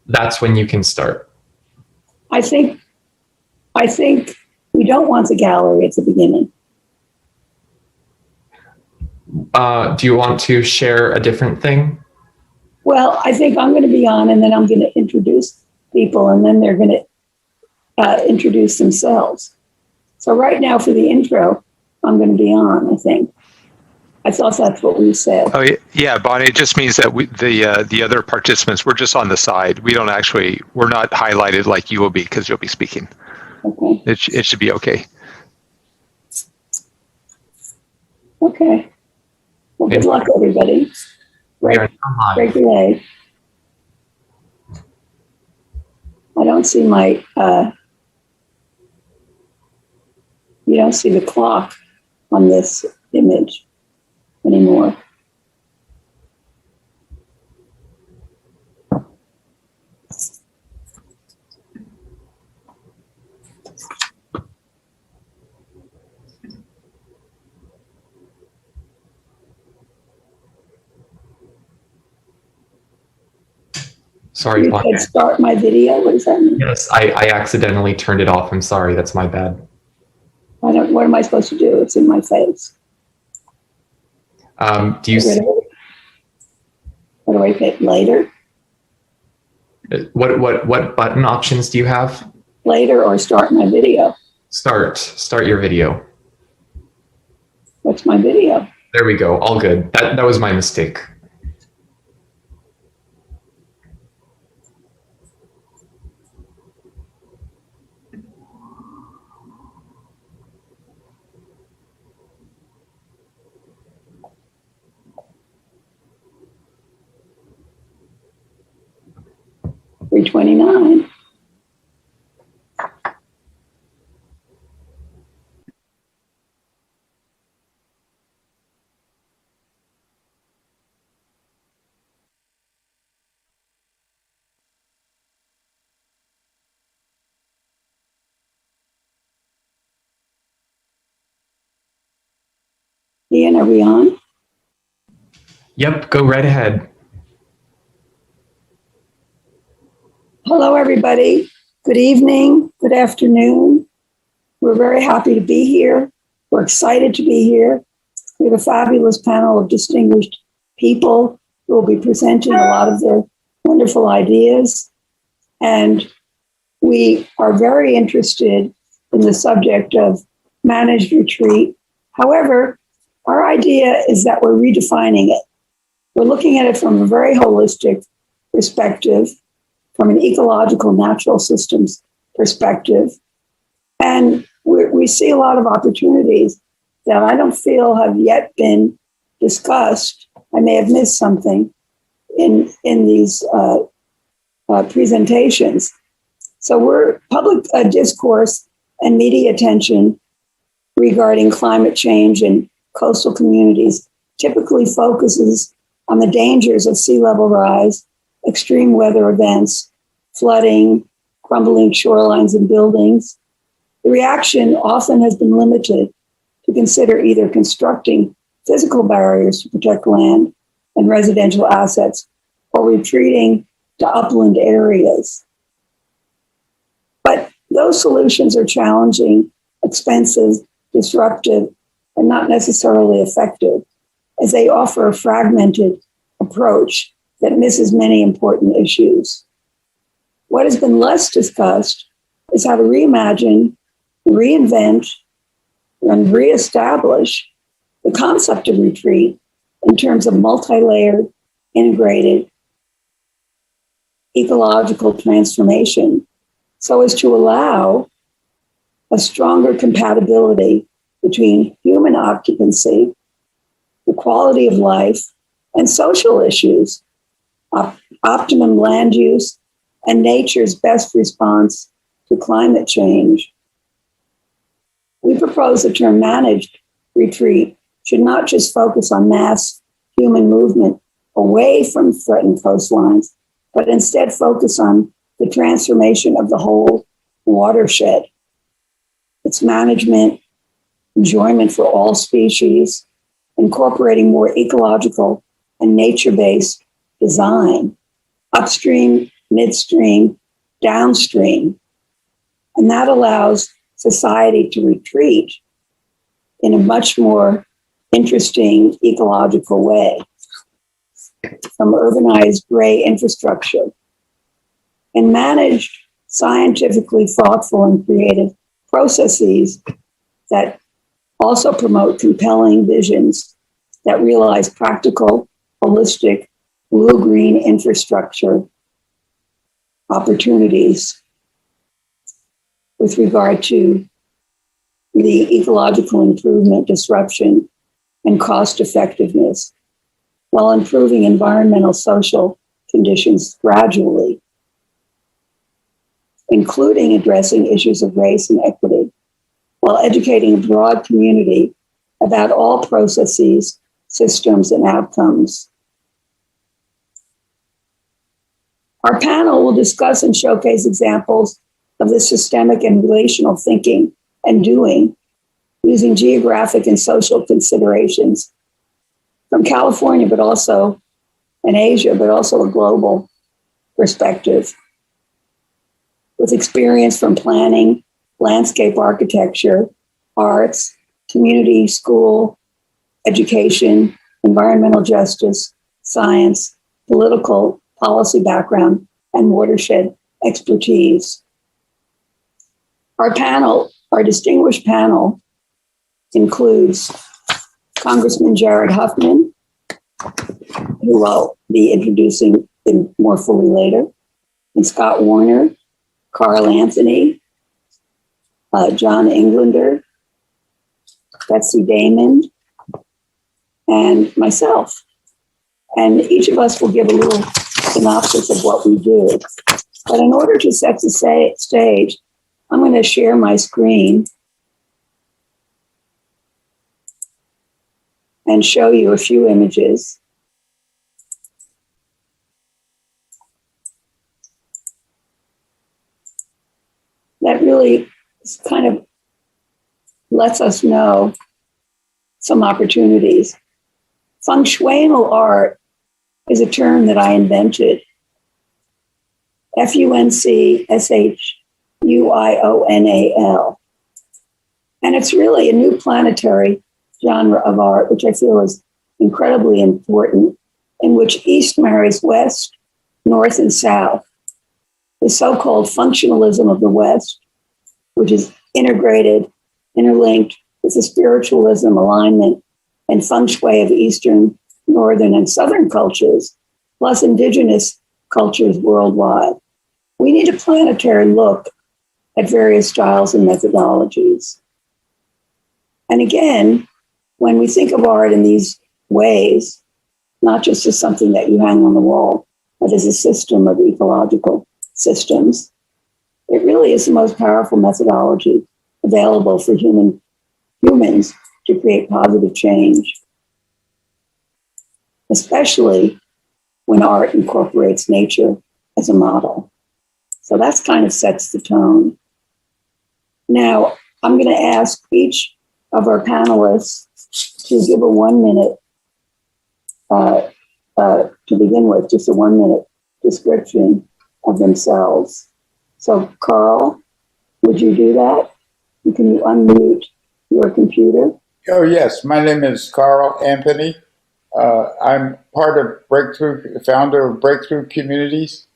that's when you can start. I think we don't want the gallery at the beginning. Do you want to share a different thing? Well, I think I'm going to be on, and then I'm going to introduce people, and then they're going to introduce themselves. So right now for the intro, I'm going to be on, I think. I thought that's what we said. Oh, yeah, Bonnie, it just means that the other participants, we're just on the side. We're not highlighted like you will be because you'll be speaking. Okay. It should be okay. Okay. Well, good luck, everybody. Great day. I don't see my, you don't see the clock on this image anymore. Sorry, you said start my video. What does that mean? Yes, I accidentally turned it off. I'm sorry. That's my bad. What am I supposed to do? It's in my face. Do you see? What do I hit later? What button options do you have? Later or start my video? Start your video. What's my video? There we go. All good. That was my mistake. $329. Ian, are we on? Yep, go right ahead. Hello, everybody. Good evening, good afternoon. We're very happy to be here. We're excited to be here. We have a fabulous panel of distinguished people who will be presenting a lot of their wonderful ideas. And we are very interested in the subject of managed retreat. However, our idea is that we're redefining it. We're looking at it from a very holistic perspective, from an ecological natural systems perspective. And we see a lot of opportunities that I don't feel have yet been discussed. I may have missed something in these presentations. So we're public discourse and media attention regarding climate change and coastal communities typically focuses on the dangers of sea level rise, extreme weather events, flooding, crumbling shorelines and buildings. The reaction often has been limited to consider either constructing physical barriers to protect land and residential assets or retreating to upland areas. But those solutions are challenging, expensive, disruptive, and not necessarily effective, as they offer a fragmented approach that misses many important issues. What has been less discussed is how to reimagine, reinvent, and reestablish the concept of retreat in terms of multi-layered, integrated, ecological transformation, so as to allow a stronger compatibility between human occupancy, the quality of life, and social issues, optimum land use, and nature's best response to climate change. We propose the term managed retreat should not just focus on mass human movement away from threatened coastlines, but instead focus on the transformation of the whole watershed, its management, enjoyment for all species, incorporating more ecological and nature-based design, upstream midstream, downstream. And that allows society to retreat in a much more interesting ecological way from urbanized gray infrastructure and manage scientifically thoughtful and creative processes that also promote compelling visions that realize practical, holistic, blue-green infrastructure opportunities with regard to the ecological improvement, disruption, and cost effectiveness, while improving environmental social conditions gradually, including addressing issues of race and equity, while educating a broad community about all processes, systems, and outcomes. Our panel will discuss and showcase examples of this systemic and relational thinking and doing using geographic and social considerations from California, but also in Asia, but also a global perspective, with experience from planning, landscape architecture, arts, community, school, education, environmental justice, science, political policy background, and watershed expertise. Our distinguished panel includes Congressman Jared Huffman, who I'll be introducing more fully later, and Scott Warner, Carl Anthony, John Englander, Betsy Damon, and myself. And each of us will give a little synopsis of what we do. But in order to set the stage, I'm going to share my screen and show you a few images. That really kind of lets us know some opportunities. Functional art is a term that I invented. FUNCSHUIONAL. And it's really a new planetary genre of art, which I feel is incredibly important, in which East marries West, North and South. The so-called functionalism of the West, which is integrated, interlinked with the spiritualism, alignment, and feng shui of Eastern, Northern, and Southern cultures, plus indigenous cultures worldwide. We need a planetary look at various styles and methodologies. And again, when we think of art in these ways, not just as something that you hang on the wall, but as a system of ecological systems, it really is the most powerful methodology available for humans to create positive change, especially when art incorporates nature as a model. So that's kind of sets the tone. Now, I'm going to ask each of our panelists to give a 1 minute, to begin with, just a 1 minute description of themselves. So, Carl, would you do that? Can you unmute your computer? Oh, yes. My name is Carl Anthony. I'm part of Breakthrough, founder of Breakthrough Communities.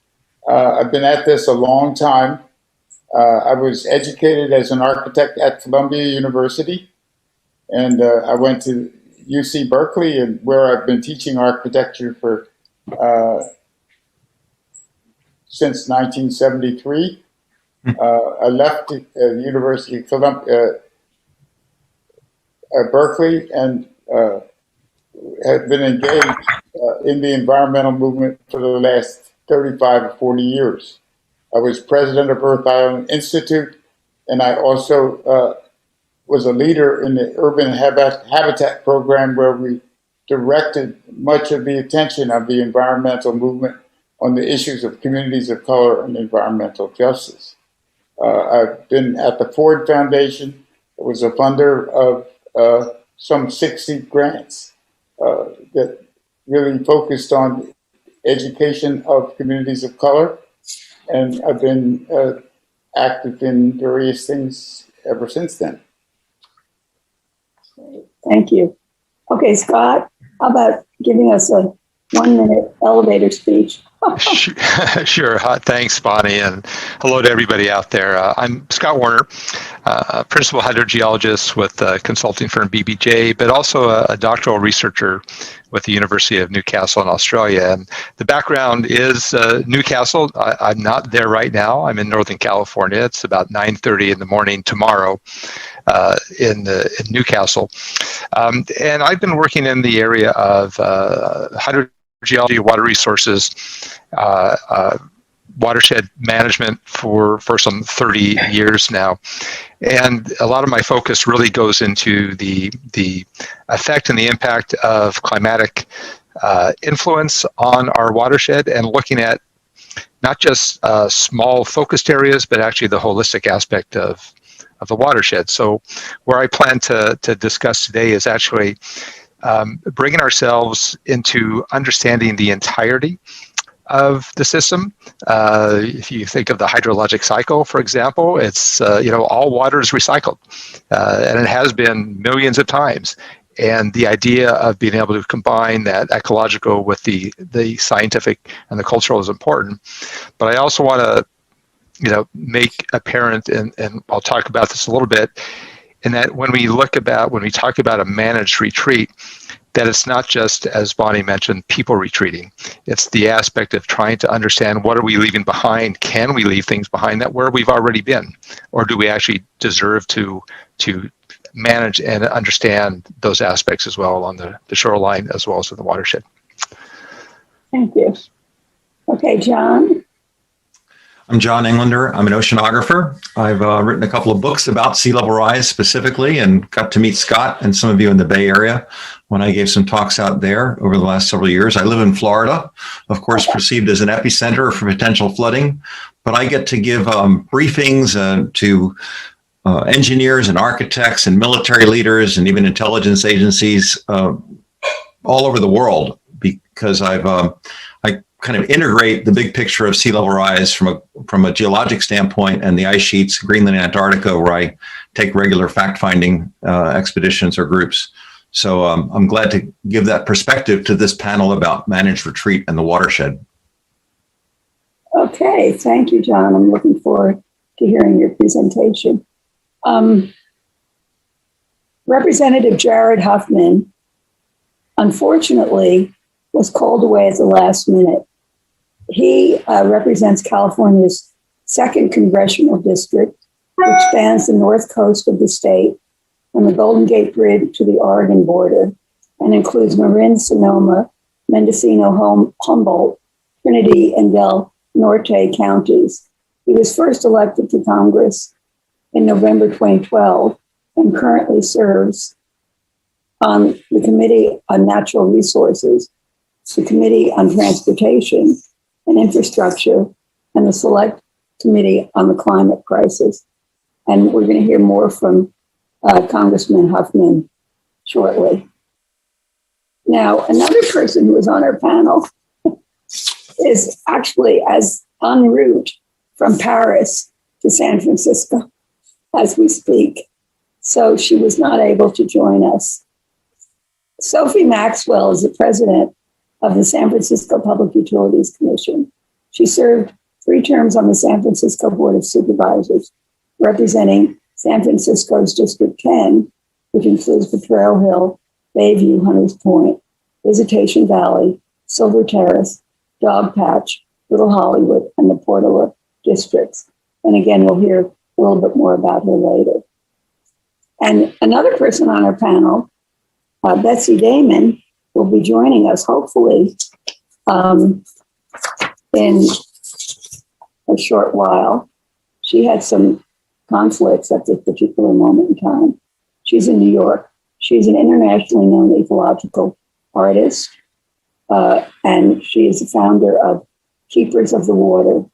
I've been at this a long time. I was educated as an architect at Columbia University, and I went to UC Berkeley, and where I've been teaching architecture for since 1973. I left the University of Columbia, Berkeley, and have been engaged in the environmental movement for the last 35 or 40 years. I was president of Earth Island Institute, and I also was a leader in the urban habitat program, where we directed much of the attention of the environmental movement on the issues of communities of color and environmental justice. I've been at the Ford Foundation. I was a funder of some 60 grants that really focused on education of communities of color and I've been active in various things ever since then. Thank you. Okay, Scott, how about giving us a 1-minute elevator speech? Sure. Thanks, Bonnie, and hello to everybody out there. I'm Scott Warner, principal hydrogeologist with the consulting firm BBJ, but also a doctoral researcher with the University of Newcastle in Australia. And the background is Newcastle. I'm not there right now. I'm in Northern California. It's about 9:30 in the morning tomorrow in Newcastle. And I've been working in the area of hydrogeology, water resources, watershed management for some 30 years now. And a lot of my focus really goes into the effect and the impact of climatic influence on our watershed, and looking at not just small focused areas, but actually the holistic aspect of the watershed. So where I plan to discuss today is actually bringing ourselves into understanding the entirety of the system. If you think of the hydrologic cycle, for example, it's, all water is recycled, and it has been millions of times. And the idea of being able to combine that ecological with the scientific and the cultural is important. But I also want to, make apparent, and I'll talk about this a little bit, in that when we talk about a managed retreat, that it's not just, as Bonnie mentioned, people retreating. It's the aspect of trying to understand, what are we leaving behind? Can we leave things behind that where we've already been? Or do we actually deserve to manage and understand those aspects as well along the shoreline as well as in the watershed? Thank you. Okay, John. I'm John Englander. I'm an oceanographer. I've written a couple of books about sea level rise specifically, and got to meet Scott and some of you in the Bay Area when I gave some talks out there over the last several years. I live in Florida, of course, perceived as an epicenter for potential flooding, but I get to give briefings to engineers and architects and military leaders and even intelligence agencies all over the world, because I kind of integrate the big picture of sea level rise from a geologic standpoint and the ice sheets, Greenland and Antarctica, where I take regular fact-finding expeditions or groups. So I'm glad to give that perspective to this panel about managed retreat and the watershed. Okay, thank you, John. I'm looking forward to hearing your presentation. Representative Jared Huffman, unfortunately, was called away at the last minute. He represents California's 2nd congressional district, which spans the north coast of the state from the Golden Gate Bridge to the Oregon border, and includes Marin, Sonoma, Mendocino, Humboldt, Trinity, and Del Norte counties. He was first elected to Congress in November 2012 and currently serves on the Committee on Natural Resources, the Committee on Transportation and Infrastructure, and the Select Committee on the Climate Crisis. And we're going to hear more from Congressman Huffman shortly. Now, another person who is on our panel is actually en route from Paris to San Francisco as we speak. So she was not able to join us. Sophie Maxwell is the president of the San Francisco Public Utilities Commission. She served 3 terms on the San Francisco Board of Supervisors, representing San Francisco's District 10, which includes Potrero Hill, Bayview, Hunters Point, Visitation Valley, Silver Terrace, Dog Patch, Little Hollywood, and the Portola districts. And again, we'll hear a little bit more about her later. And another person on our panel, Betsy Damon, will be joining us hopefully in a short while. She had some conflicts at this particular moment in time. She's in New York. She's an internationally known ecological artist, and she is the founder of Keepers of the Water,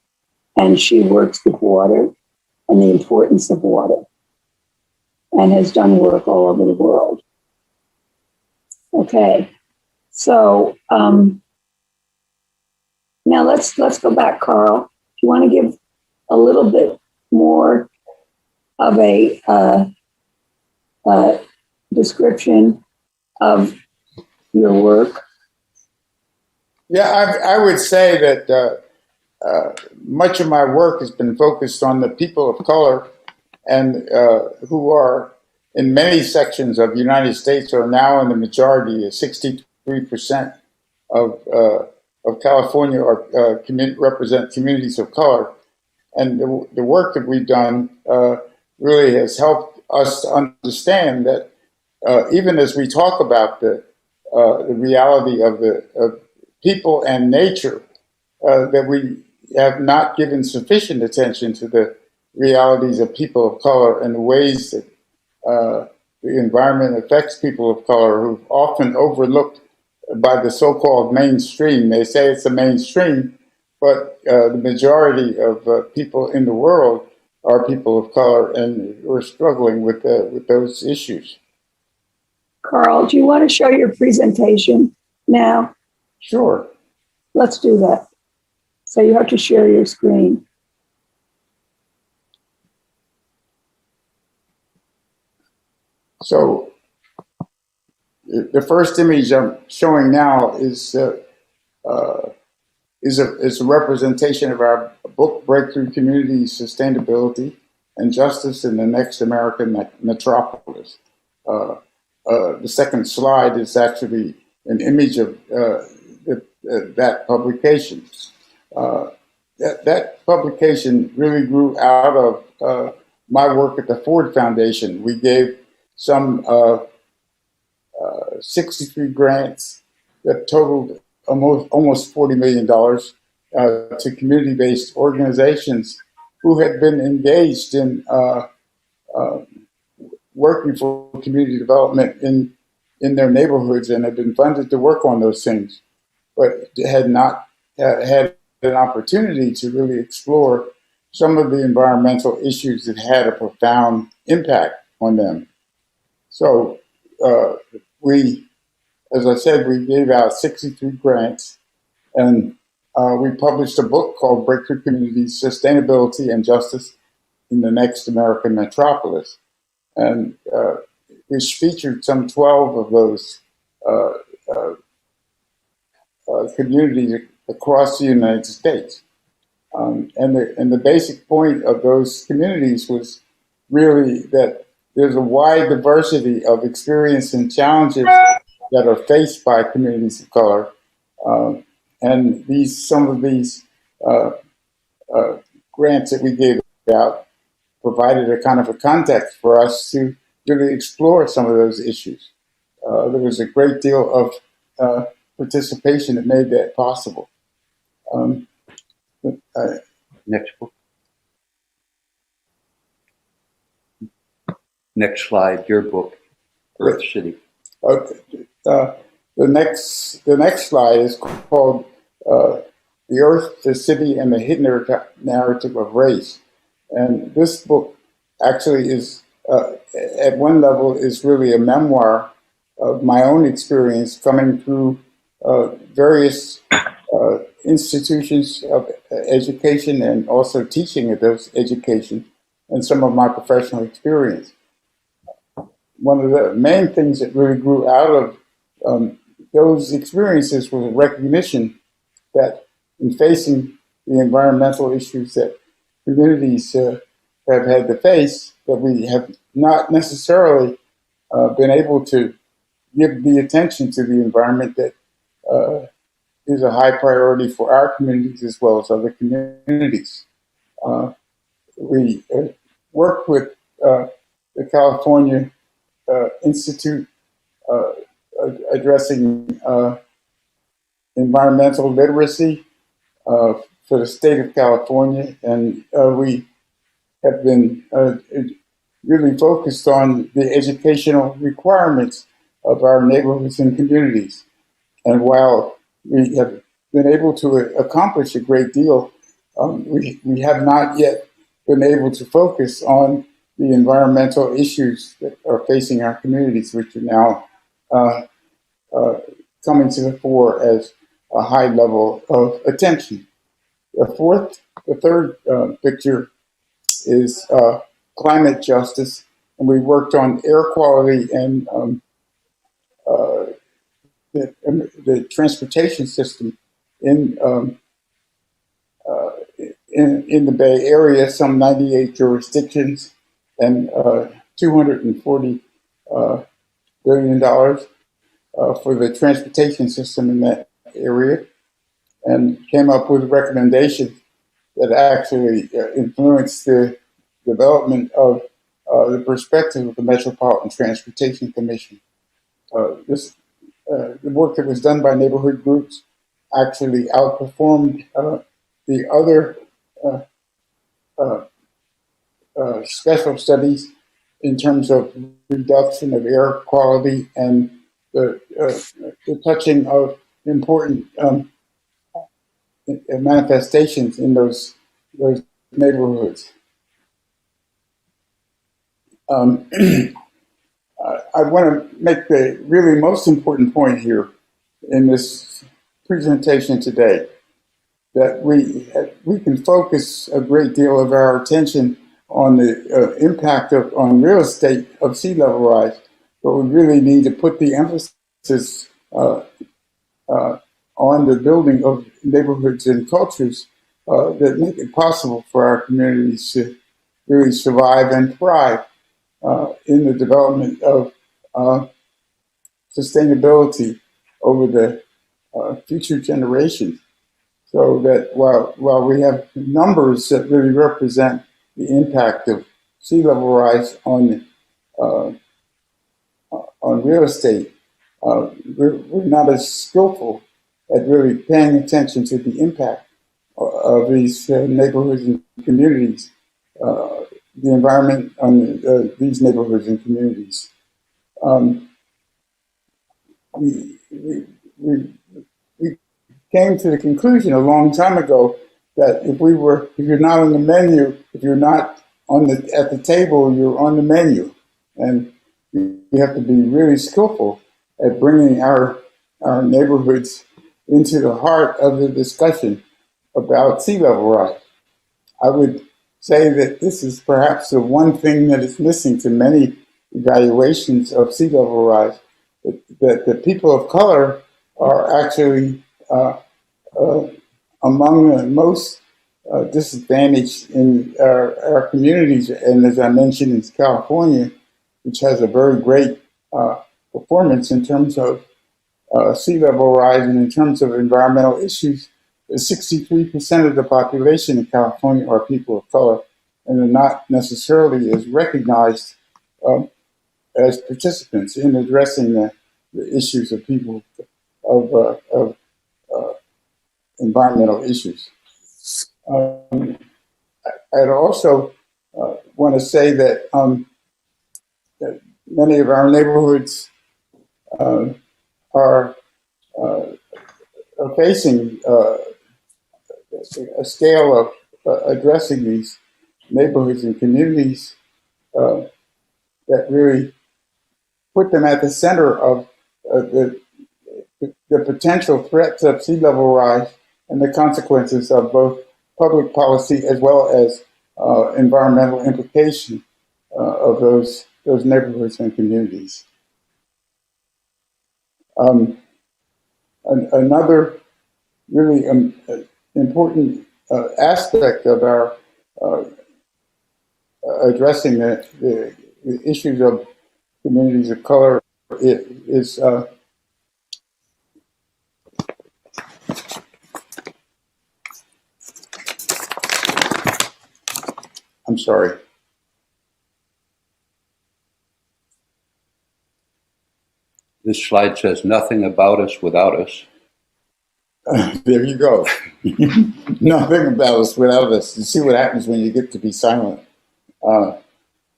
and she works with water and the importance of water, and has done work all over the world. Okay, so now let's go back, Carl, to you want to give a little bit more of a description of your work? Yeah, I would say that much of my work has been focused on the people of color and who are in many sections of the United States are now in the majority. 63% of California are represent communities of color, and the work that we've done really has helped us to understand that even as we talk about the reality of people and nature, that we have not given sufficient attention to the realities of people of color and the ways that the environment affects people of color who've often overlooked by the so-called mainstream. They say it's the mainstream, but the majority of people in the world are people of color, and we're struggling with those issues. Carl, do you want to show your presentation now? Sure. Let's do that. So you have to share your screen. So the first image I'm showing now is a representation of our book, Breakthrough Community Sustainability and Justice in the Next American Metropolis. The second slide is actually an image of that publication. That publication really grew out of my work at the Ford Foundation. We gave some 63 grants that totaled almost $40 million to community-based organizations who had been engaged in working for community development in their neighborhoods and had been funded to work on those things, but had not had an opportunity to really explore some of the environmental issues that had a profound impact on them. So we, as I said, we gave out 63 grants, and we published a book called Breakthrough Communities, Sustainability and Justice in the Next American Metropolis, and which featured some 12 of those communities across the United States. And the basic point of those communities was really that there's a wide diversity of experience and challenges that are faced by communities of color. And some of these grants that we gave out provided a kind of a context for us to really explore some of those issues. There was a great deal of participation that made that possible. Next book. Next slide, your book, Earth City. Okay. The next slide is called The Earth, the City, and the Hidden Narrative of Race. And this book actually is, at one level, is really a memoir of my own experience coming through various institutions of education and also teaching at those education and some of my professional experience. One of the main things that really grew out of those experiences was a recognition that in facing the environmental issues that communities have had to face, that we have not necessarily been able to give the attention to the environment that is a high priority for our communities as well as other communities. We worked with the California Institute addressing environmental literacy for the state of California, and we have been really focused on the educational requirements of our neighborhoods and communities. And while we have been able to accomplish a great deal, we have not yet been able to focus on the environmental issues that are facing our communities, which are now coming to the fore as a high level of attention. The third picture is climate justice, and we worked on air quality and the transportation system in in the Bay Area, some 98 jurisdictions, and $240 billion for the transportation system in that area, and came up with recommendations that actually influenced the development of the perspective of the Metropolitan Transportation Commission. The work that was done by neighborhood groups actually outperformed the other special studies in terms of reduction of air quality and the touching of important manifestations in those neighborhoods. I want to make the really most important point here in this presentation today, that we can focus a great deal of our attention on the impact on real estate of sea level rise, but we really need to put the emphasis on the building of neighborhoods and cultures that make it possible for our communities to really survive and thrive in the development of sustainability over the future generations. So that while we have numbers that really represent the impact of sea level rise on real estate, we're not as skillful at really paying attention to the impact of these neighborhoods and communities, the environment on these neighborhoods and communities. We came to the conclusion a long time ago that if you're not on the menu, if you're not at the table, you're on the menu, and you have to be really skillful at bringing our neighborhoods into the heart of the discussion about sea level rise. I would say that this is perhaps the one thing that is missing to many evaluations of sea level rise, that the people of color are actually among the most disadvantaged in our communities. And as I mentioned, in California, which has a very great performance in terms of sea level rise and in terms of environmental issues, 63% of the population in California are people of color, and are not necessarily as recognized as participants in addressing the issues of people of environmental issues. I'd also want to say that many of our neighborhoods are facing a scale of addressing these neighborhoods and communities that really put them at the center of the potential threats of sea level rise and the consequences of both public policy as well as environmental implication of those neighborhoods and communities. Another really important aspect of our addressing the issues of communities of color is I'm sorry. This slide says nothing about us without us. There you go. Nothing about us without us. You see what happens when you get to be silent.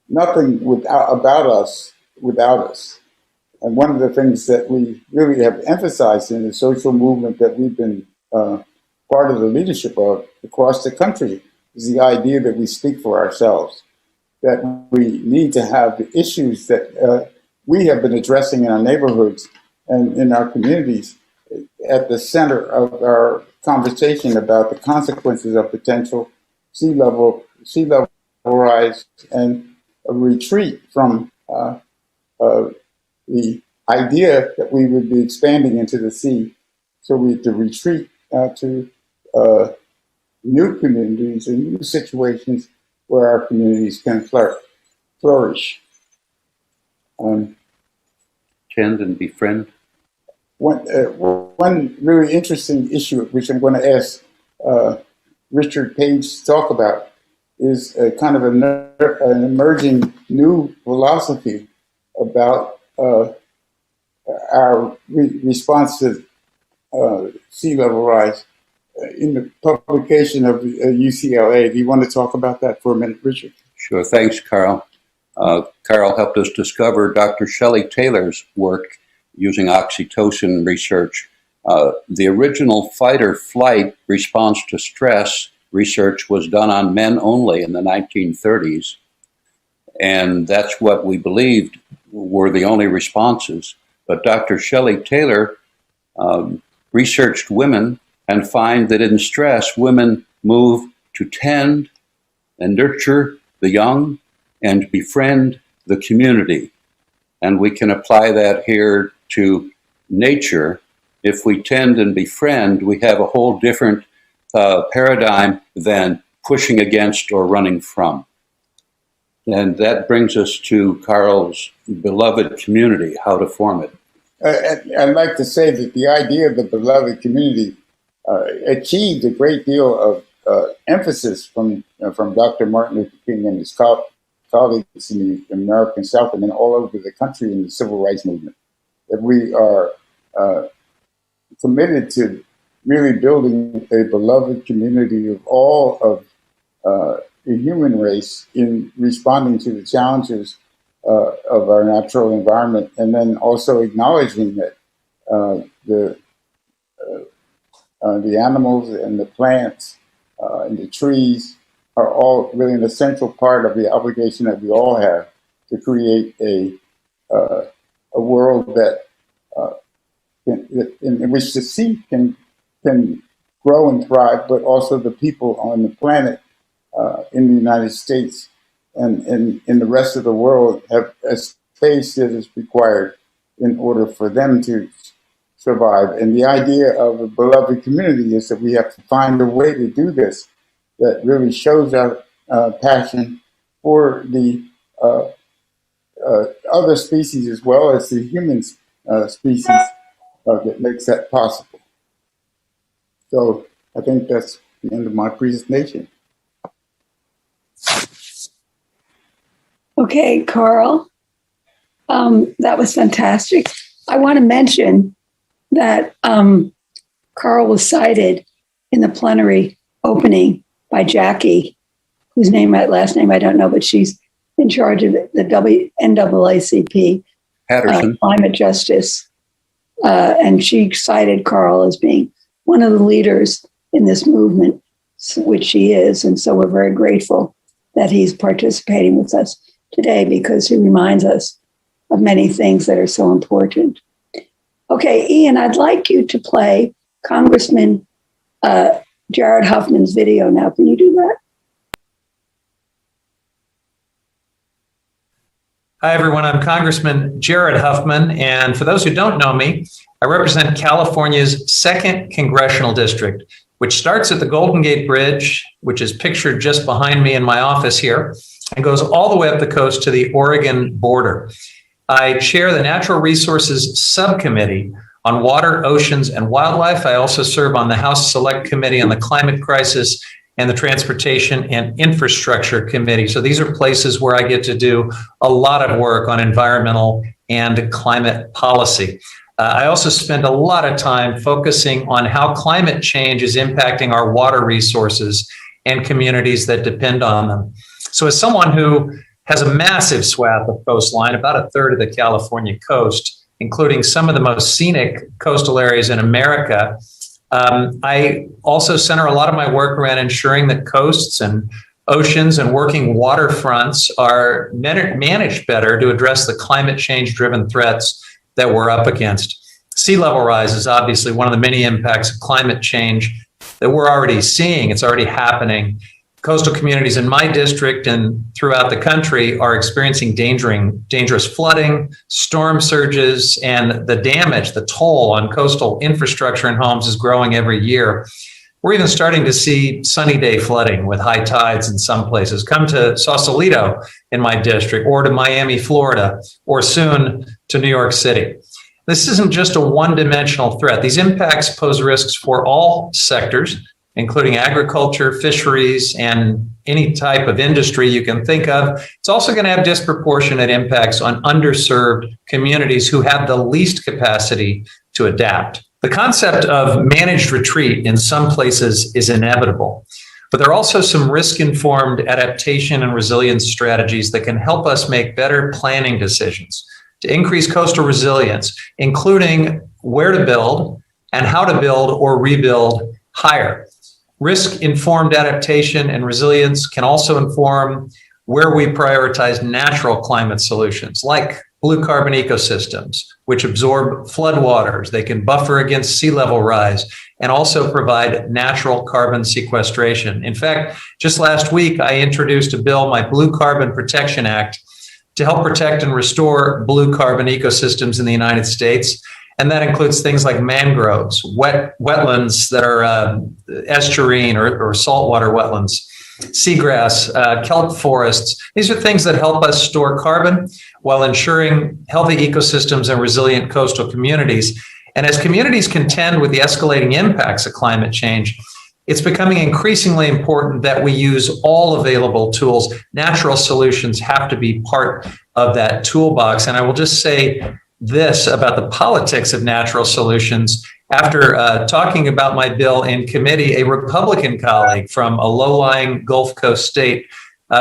Nothing about us without us. And one of the things that we really have emphasized in the social movement that we've been part of the leadership of across the country is the idea that we speak for ourselves, that we need to have the issues that we have been addressing in our neighborhoods and in our communities at the center of our conversation about the consequences of potential sea level rise and a retreat from the idea that we would be expanding into the sea. So we have to retreat to new communities and new situations where our communities can flourish. Tend and befriend. One really interesting issue, which I'm going to ask Richard Page to talk about, is a kind of an emerging new philosophy about our response to sea level rise in the publication of UCLA. Do you want to talk about that for a minute, Richard? Sure. Thanks, Carl. Carl helped us discover Dr. Shelley Taylor's work using oxytocin research. The original fight or flight response to stress research was done on men only in the 1930s. And that's what we believed were the only responses. But Dr. Shelley Taylor researched women and find that in stress, women move to tend and nurture the young and befriend the community. And we can apply that here to nature. If we tend and befriend, we have a whole different paradigm than pushing against or running from. And that brings us to Carl's beloved community, how to form it. I'd like to say that the idea of the beloved community achieved a great deal of emphasis from Dr. Martin Luther King and his colleagues in the American South and then all over the country in the civil rights movement. That we are committed to really building a beloved community of all of the human race in responding to the challenges of our natural environment, and then also acknowledging that the animals and the plants and the trees are all really an essential part of the obligation that we all have to create a world that in which the sea can grow and thrive, but also the people on the planet in the United States and in the rest of the world have a space that is required in order for them to survive. And the idea of a beloved community is that we have to find a way to do this that really shows our passion for the other species as well as the human species that makes that possible. So I think that's the end of my presentation. Okay, Carl, that was fantastic. I want to mention that Carl was cited in the plenary opening by Jackie, whose last name I don't know, but she's in charge of the NAACP Patterson. Climate Justice. And she cited Carl as being one of the leaders in this movement, which he is. And so we're very grateful that he's participating with us today because he reminds us of many things that are so important. Okay, Ian, I'd like you to play Congressman Jared Huffman's video now. Can you do that? Hi, everyone. I'm Congressman Jared Huffman. And for those who don't know me, I represent California's 2nd Congressional District, which starts at the Golden Gate Bridge, which is pictured just behind me in my office here, and goes all the way up the coast to the Oregon border. I chair the Natural Resources Subcommittee on Water, Oceans, and Wildlife. I also serve on the House Select Committee on the Climate Crisis and the Transportation and Infrastructure Committee. So these are places where I get to do a lot of work on environmental and climate policy. I also spend a lot of time focusing on how climate change is impacting our water resources and communities that depend on them. So as someone who has a massive swath of coastline, about a third of the California coast, including some of the most scenic coastal areas in America, I also center a lot of my work around ensuring that coasts and oceans and working waterfronts are managed better to address the climate change-driven threats that we're up against. Sea level rise is obviously one of the many impacts of climate change that we're already seeing. It's already happening. Coastal communities in my district and throughout the country are experiencing dangerous flooding, storm surges, and the damage, the toll on coastal infrastructure and homes is growing every year. We're even starting to see sunny day flooding with high tides in some places. Come to Sausalito in my district, or to Miami, Florida, or soon to New York City. This isn't just a one-dimensional threat. These impacts pose risks for all sectors, including agriculture, fisheries, and any type of industry you can think of. It's also going to have disproportionate impacts on underserved communities who have the least capacity to adapt. The concept of managed retreat in some places is inevitable, but there are also some risk-informed adaptation and resilience strategies that can help us make better planning decisions to increase coastal resilience, including where to build and how to build or rebuild higher. Risk-informed adaptation and resilience can also inform where we prioritize natural climate solutions, like blue carbon ecosystems, which absorb floodwaters. They can buffer against sea level rise and also provide natural carbon sequestration. In fact, just last week, I introduced a bill, my Blue Carbon Protection Act, to help protect and restore blue carbon ecosystems in the United States. And that includes things like mangroves, wetlands that are estuarine or saltwater wetlands, seagrass, kelp forests. These are things that help us store carbon while ensuring healthy ecosystems and resilient coastal communities. And as communities contend with the escalating impacts of climate change, it's becoming increasingly important that we use all available tools. Natural solutions have to be part of that toolbox. And I will just say this about the politics of natural solutions. After talking about my bill in committee, a Republican colleague from a low-lying Gulf Coast state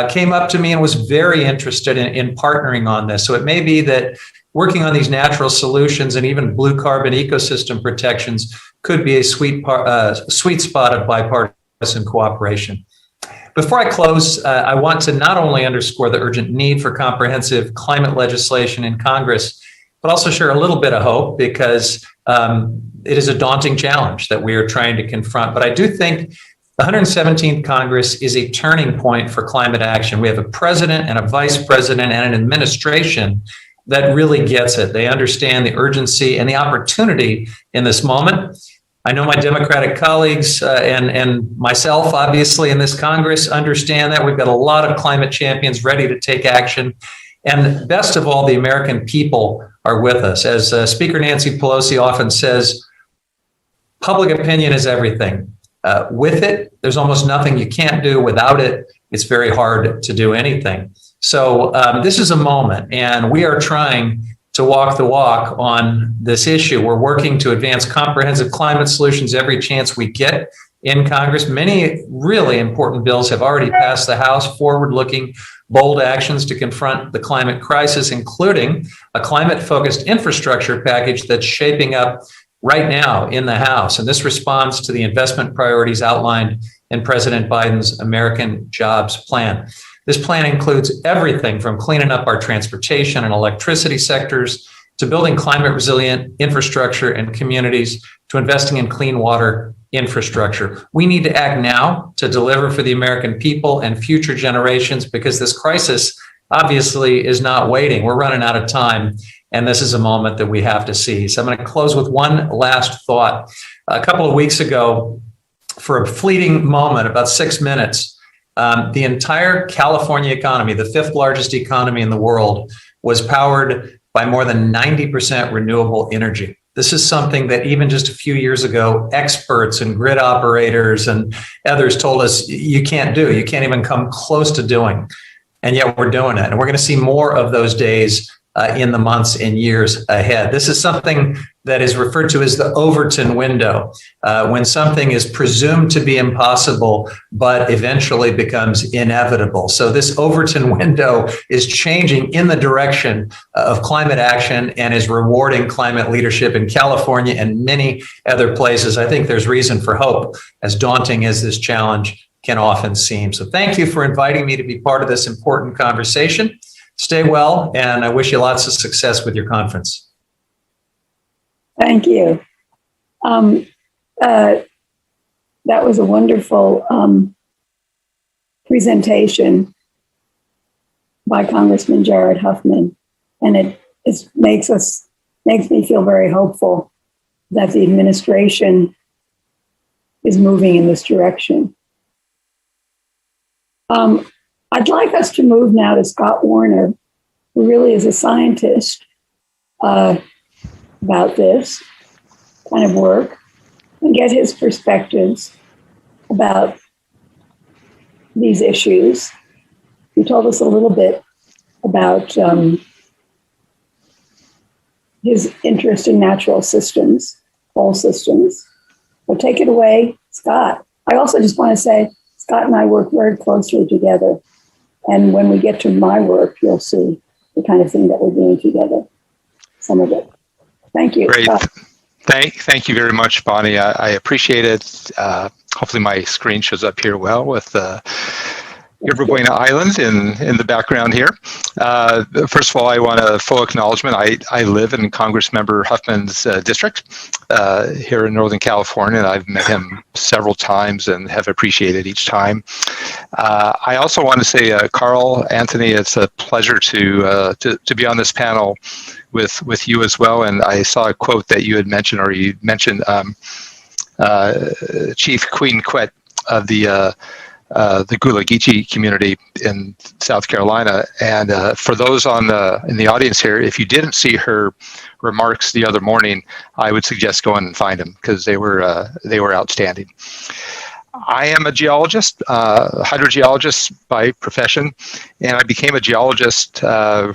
came up to me and was very interested in partnering on this. So it may be that working on these natural solutions and even blue carbon ecosystem protections could be a sweet spot of bipartisan cooperation. Before I close, I want to not only underscore the urgent need for comprehensive climate legislation in Congress, but also share a little bit of hope, because it is a daunting challenge that we are trying to confront. But I do think the 117th Congress is a turning point for climate action. We have a president and a vice president and an administration that really gets it. They understand the urgency and the opportunity in this moment. I know my Democratic colleagues and myself, obviously, in this Congress understand that. We've got a lot of climate champions ready to take action. And best of all, the American people are with us. As Speaker Nancy Pelosi often says, public opinion is everything. With it, there's almost nothing you can't do. Without it, it's very hard to do anything. So this is a moment, and we are trying to walk the walk on this issue. We're working to advance comprehensive climate solutions every chance we get in Congress. Many really important bills have already passed the House, forward-looking, bold actions to confront the climate crisis, including a climate-focused infrastructure package that's shaping up right now in the House. And this responds to the investment priorities outlined in President Biden's American Jobs Plan. This plan includes everything from cleaning up our transportation and electricity sectors to building climate resilient infrastructure and communities to investing in clean water infrastructure. We need to act now to deliver for the American people and future generations, because this crisis obviously is not waiting. We're running out of time, and this is a moment that we have to seize. I'm going to close with one last thought. A couple of weeks ago, for a fleeting moment, about 6 minutes, the entire California economy, the fifth largest economy in the world, was powered by more than 90% renewable energy. This is something that even just a few years ago, experts and grid operators and others told us you can't do. You can't even come close to doing. And yet we're doing it. And we're going to see more of those days in the months and years ahead. This is something that is referred to as the Overton window, when something is presumed to be impossible, but eventually becomes inevitable. So this Overton window is changing in the direction of climate action and is rewarding climate leadership in California and many other places. I think there's reason for hope, as daunting as this challenge can often seem. So thank you for inviting me to be part of this important conversation. Stay well, and I wish you lots of success with your conference. Thank you. that was a wonderful presentation by Congressman Jared Huffman, and it makes me feel very hopeful that the administration is moving in this direction. I'd like us to move now to Scott Warner, who really is a scientist about this kind of work, and get his perspectives about these issues. He told us a little bit about his interest in natural systems, whole systems. So take it away, Scott. I also just want to say, Scott and I work very closely together. And when we get to my work, you'll see the kind of thing that we're doing together, some of it. Thank you. Great. Thank you very much, Bonnie. I appreciate it. Hopefully my screen shows up here well with Yerba Buena Island in the background here. First of all, I want a full acknowledgement. I live in Congressmember Huffman's district here in Northern California, and I've met him several times and have appreciated each time. I also want to say, Carl, Anthony, it's a pleasure to be on this panel with you as well. And I saw a quote that you had mentioned, or you mentioned Chief Queen Quet of the Gullah Geechee community in South Carolina. And for those in the audience here, if you didn't see her remarks the other morning, I would suggest going and find them, because they were outstanding. I am a geologist, hydrogeologist by profession, and I became a geologist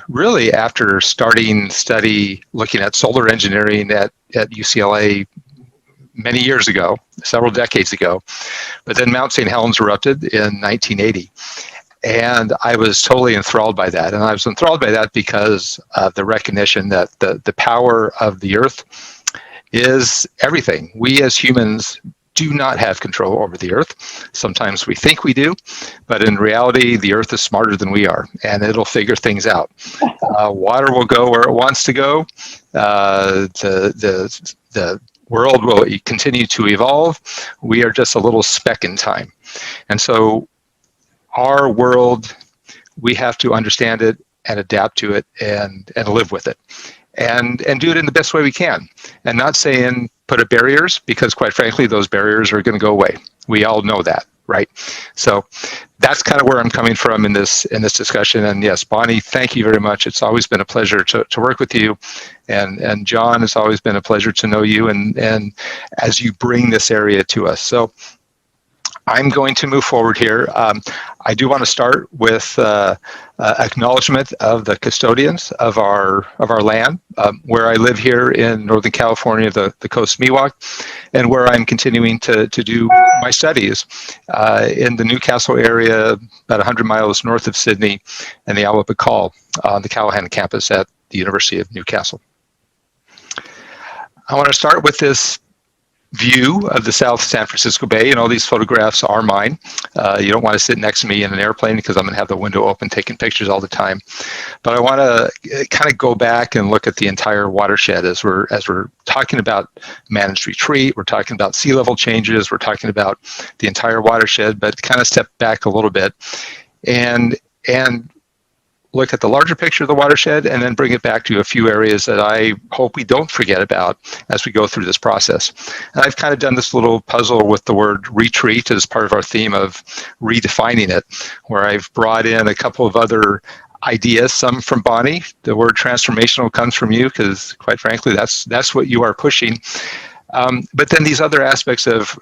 really after starting study looking at solar engineering at UCLA many years ago, several decades ago. But then Mount St. Helens erupted in 1980. And I was totally enthralled by that. And I was enthralled by that because of the recognition that the power of the earth is everything. We as humans do not have control over the earth. Sometimes we think we do, but in reality, the earth is smarter than we are, and it'll figure things out. Water will go where it wants to go. The world will continue to evolve. We are just a little speck in time. And so our world, we have to understand it and adapt to it and live with it and do it in the best way we can. And not saying put up barriers, because quite frankly, those barriers are going to go away. We all know that, right? So that's kind of where I'm coming from in this discussion. And yes, Bonnie, thank you very much. It's always been a pleasure to work with you. And John, it's always been a pleasure to know you and as you bring this area to us. So I'm going to move forward here. I do want to start with acknowledgement of the custodians of our land, where I live here in Northern California, the Coast Miwok, and where I'm continuing to do my studies in the Newcastle area, about 100 miles north of Sydney, and the Awapakal on the Callahan campus at the University of Newcastle. I want to start with this view of the South San Francisco Bay, and all these photographs are mine. You don't want to sit next to me in an airplane, because I'm going to have the window open taking pictures all the time. But I want to kind of go back and look at the entire watershed as we're talking about managed retreat. We're talking about sea level changes. We're talking about the entire watershed, but kind of step back a little bit and look at the larger picture of the watershed, and then bring it back to a few areas that I hope we don't forget about as we go through this process. And I've kind of done this little puzzle with the word retreat as part of our theme of redefining it, where I've brought in a couple of other ideas, some from Bonnie. The word transformational comes from you, because quite frankly, that's what you are pushing. But then these other aspects of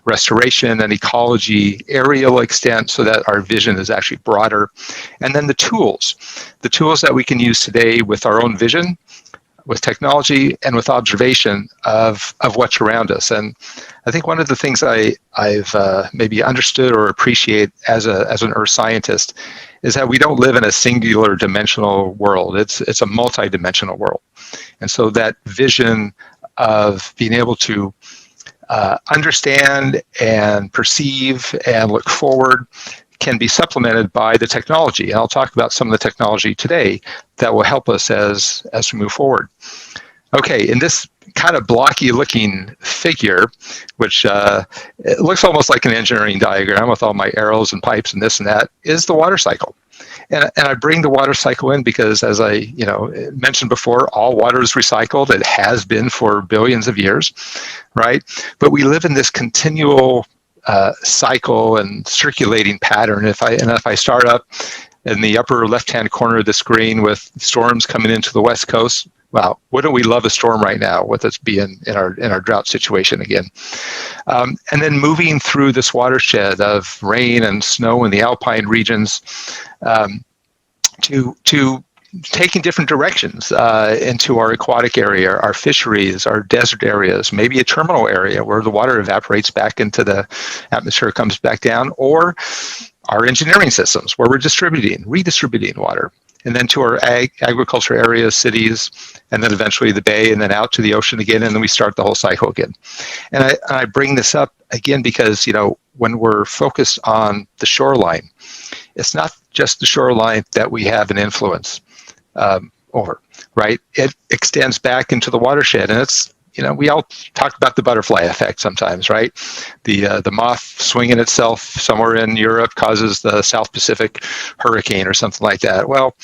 restoration and ecology, aerial extent, so that our vision is actually broader. And then the tools that we can use today with our own vision, with technology, and with observation of what's around us. And I think one of the things I've maybe understood or appreciate as an earth scientist is that we don't live in a singular dimensional world. It's a multi-dimensional world. And so that vision of being able to understand and perceive and look forward can be supplemented by the technology. And I'll talk about some of the technology today that will help us as we move forward. Okay, in this kind of blocky looking figure, which it looks almost like an engineering diagram with all my arrows and pipes and this and that, is the water cycle. And I bring the water cycle in because, as I mentioned before, all water is recycled. It has been for billions of years, right? But we live in this continual cycle and circulating pattern. If I start up in the upper left-hand corner of the screen with storms coming into the West Coast, wow, wouldn't we love a storm right now with us being in our drought situation again? And then moving through this watershed of rain and snow in the alpine regions to taking different directions into our aquatic area, our fisheries, our desert areas, maybe a terminal area where the water evaporates back into the atmosphere, comes back down, or our engineering systems where we're redistributing water. And then to our agriculture areas, cities, and then eventually the bay, and then out to the ocean again, and then we start the whole cycle again. And I bring this up again because, when we're focused on the shoreline, it's not just the shoreline that we have an influence over, right? It extends back into the watershed, and it's, we all talk about the butterfly effect sometimes, right? The moth swinging itself somewhere in Europe causes the South Pacific hurricane or something like that. Well,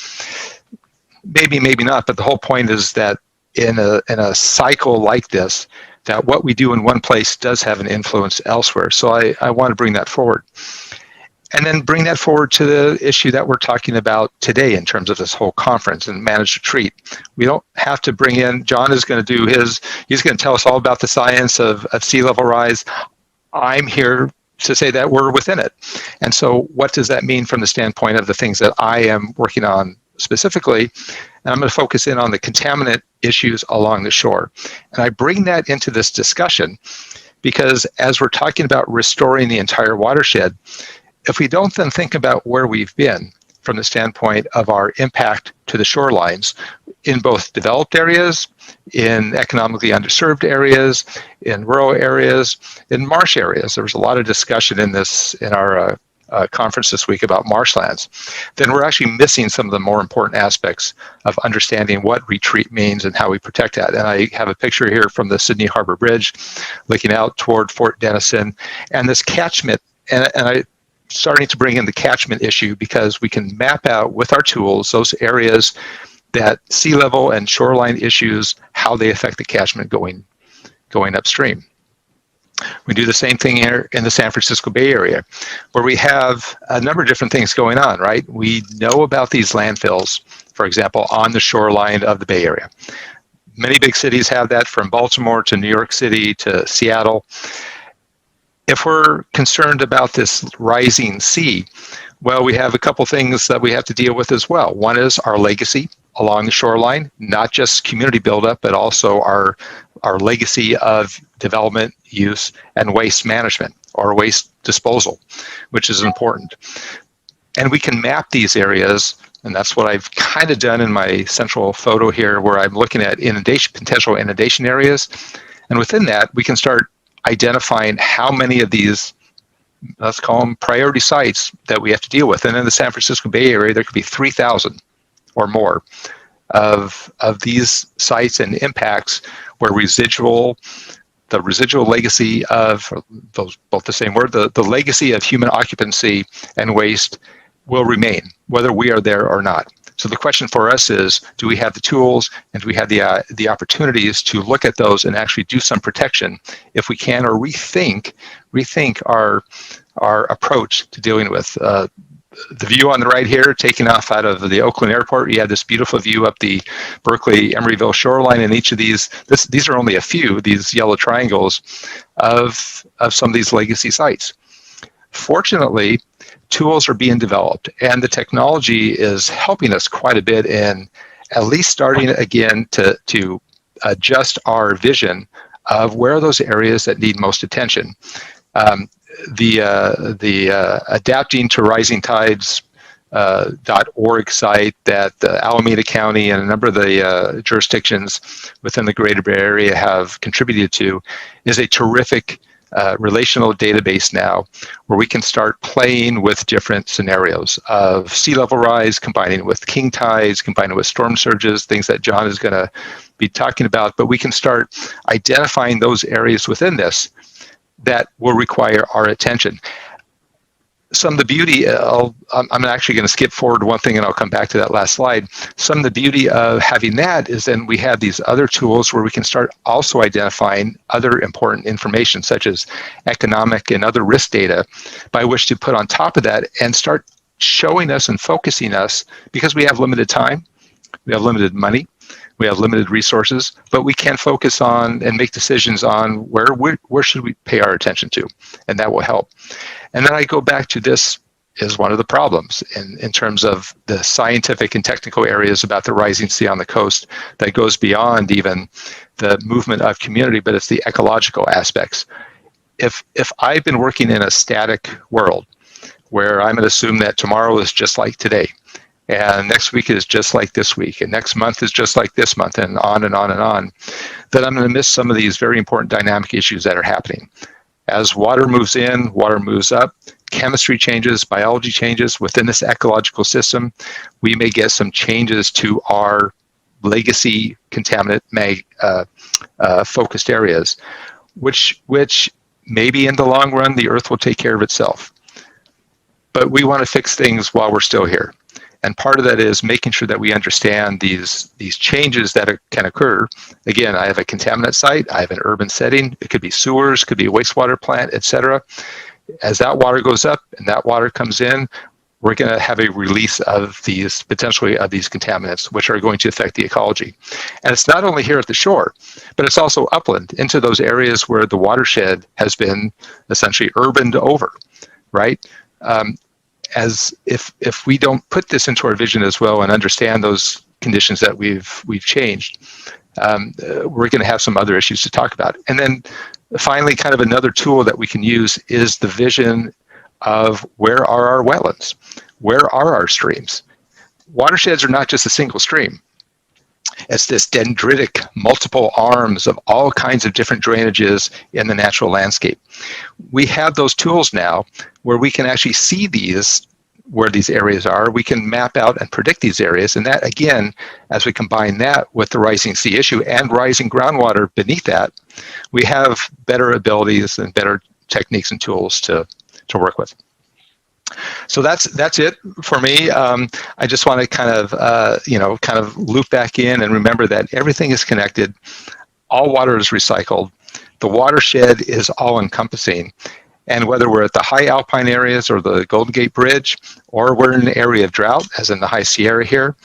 maybe not, but the whole point is that in a cycle like this, that what we do in one place does have an influence elsewhere. So I want to bring that forward. And then bring that forward to the issue that we're talking about today in terms of this whole conference and managed retreat. We don't have to bring in, John is going to do he's going to tell us all about the science of sea level rise. I'm here to say that we're within it. And so what does that mean from the standpoint of the things that I am working on specifically? And I'm going to focus in on the contaminant issues along the shore. And I bring that into this discussion because as we're talking about restoring the entire watershed, if we don't then think about where we've been from the standpoint of our impact to the shorelines in both developed areas, in economically underserved areas, in rural areas, in marsh areas, there was a lot of discussion in our conference this week about marshlands, then we're actually missing some of the more important aspects of understanding what retreat means and how we protect that. And I have a picture here from the Sydney Harbor Bridge looking out toward Fort Denison and this catchment, and I starting to bring in the catchment issue because we can map out with our tools those areas that sea level and shoreline issues, how they affect the catchment going upstream. We do the same thing here in the San Francisco Bay Area, where we have a number of different things going on, right? We know about these landfills, for example, on the shoreline of the Bay Area. Many big cities have that, from Baltimore to New York City to Seattle. If we're concerned about this rising sea, well, we have a couple things that we have to deal with as well. One is our legacy along the shoreline, not just community buildup, but also our legacy of development, use, and waste management or waste disposal, which is important. And we can map these areas, and that's what I've kind of done in my central photo here, where I'm looking at potential inundation areas. And within that, we can start identifying how many of these, let's call them priority sites, that we have to deal with. And in the San Francisco Bay Area, there could be 3,000 or more of these sites and impacts where the residual legacy of both the same word, the legacy of human occupancy and waste will remain, whether we are there or not. So the question for us is, do we have the tools and do we have the opportunities to look at those and actually do some protection if we can, or rethink our approach to dealing with the view on the right here, taking off out of the Oakland airport. You have this beautiful view up the Berkeley Emeryville shoreline, and each of these are only a few, these yellow triangles of some of these legacy sites. Fortunately, tools are being developed, and the technology is helping us quite a bit in at least starting again to adjust our vision of where are those areas that need most attention. The Adapting to Rising Tides .org site that Alameda County and a number of the jurisdictions within the Greater Bay Area have contributed to is a terrific relational database now where we can start playing with different scenarios of sea level rise, combining with king tides, combining with storm surges, things that John is going to be talking about. But we can start identifying those areas within this that will require our attention. Some of the beauty, I'm actually going to skip forward one thing and I'll come back to that last slide. Some of the beauty of having that is then we have these other tools where we can start also identifying other important information such as economic and other risk data by which to put on top of that and start showing us and focusing us, because we have limited time, we have limited money, we have limited resources, but we can focus on and make decisions on where should we pay our attention to, and that will help. And then I go back to this is one of the problems in terms of the scientific and technical areas about the rising sea on the coast that goes beyond even the movement of community, but it's the ecological aspects. If I've been working in a static world where I'm going to assume that tomorrow is just like today, and next week is just like this week, and next month is just like this month, and on and on and on, then I'm going to miss some of these very important dynamic issues that are happening. As water moves in, water moves up, chemistry changes, biology changes within this ecological system, we may get some changes to our legacy contaminant focused areas, which maybe in the long run, the Earth will take care of itself. But we want to fix things while we're still here. And part of that is making sure that we understand these changes that can occur. Again, I have a contaminant site, I have an urban setting, it could be sewers, could be a wastewater plant, etc. As that water goes up and that water comes in, we're going to have a release of these, potentially of these contaminants, which are going to affect the ecology. And it's not only here at the shore, but it's also upland into those areas where the watershed has been essentially urbaned over, right? As if we don't put this into our vision as well and understand those conditions that we've changed, we're going to have some other issues to talk about. And then finally, kind of another tool that we can use is the vision of where are our wetlands? Where are our streams? Watersheds are not just a single stream. It's this dendritic, multiple arms of all kinds of different drainages in the natural landscape. We have those tools now where we can actually see where these areas are. We can map out and predict these areas. And that, again, as we combine that with the rising sea issue and rising groundwater beneath that, we have better abilities and better techniques and tools to work with. So that's it for me. I just want to kind of loop back in and remember that everything is connected. All water is recycled. The watershed is all encompassing. And whether we're at the high alpine areas or the Golden Gate Bridge, or we're in an area of drought, as in the High Sierra here,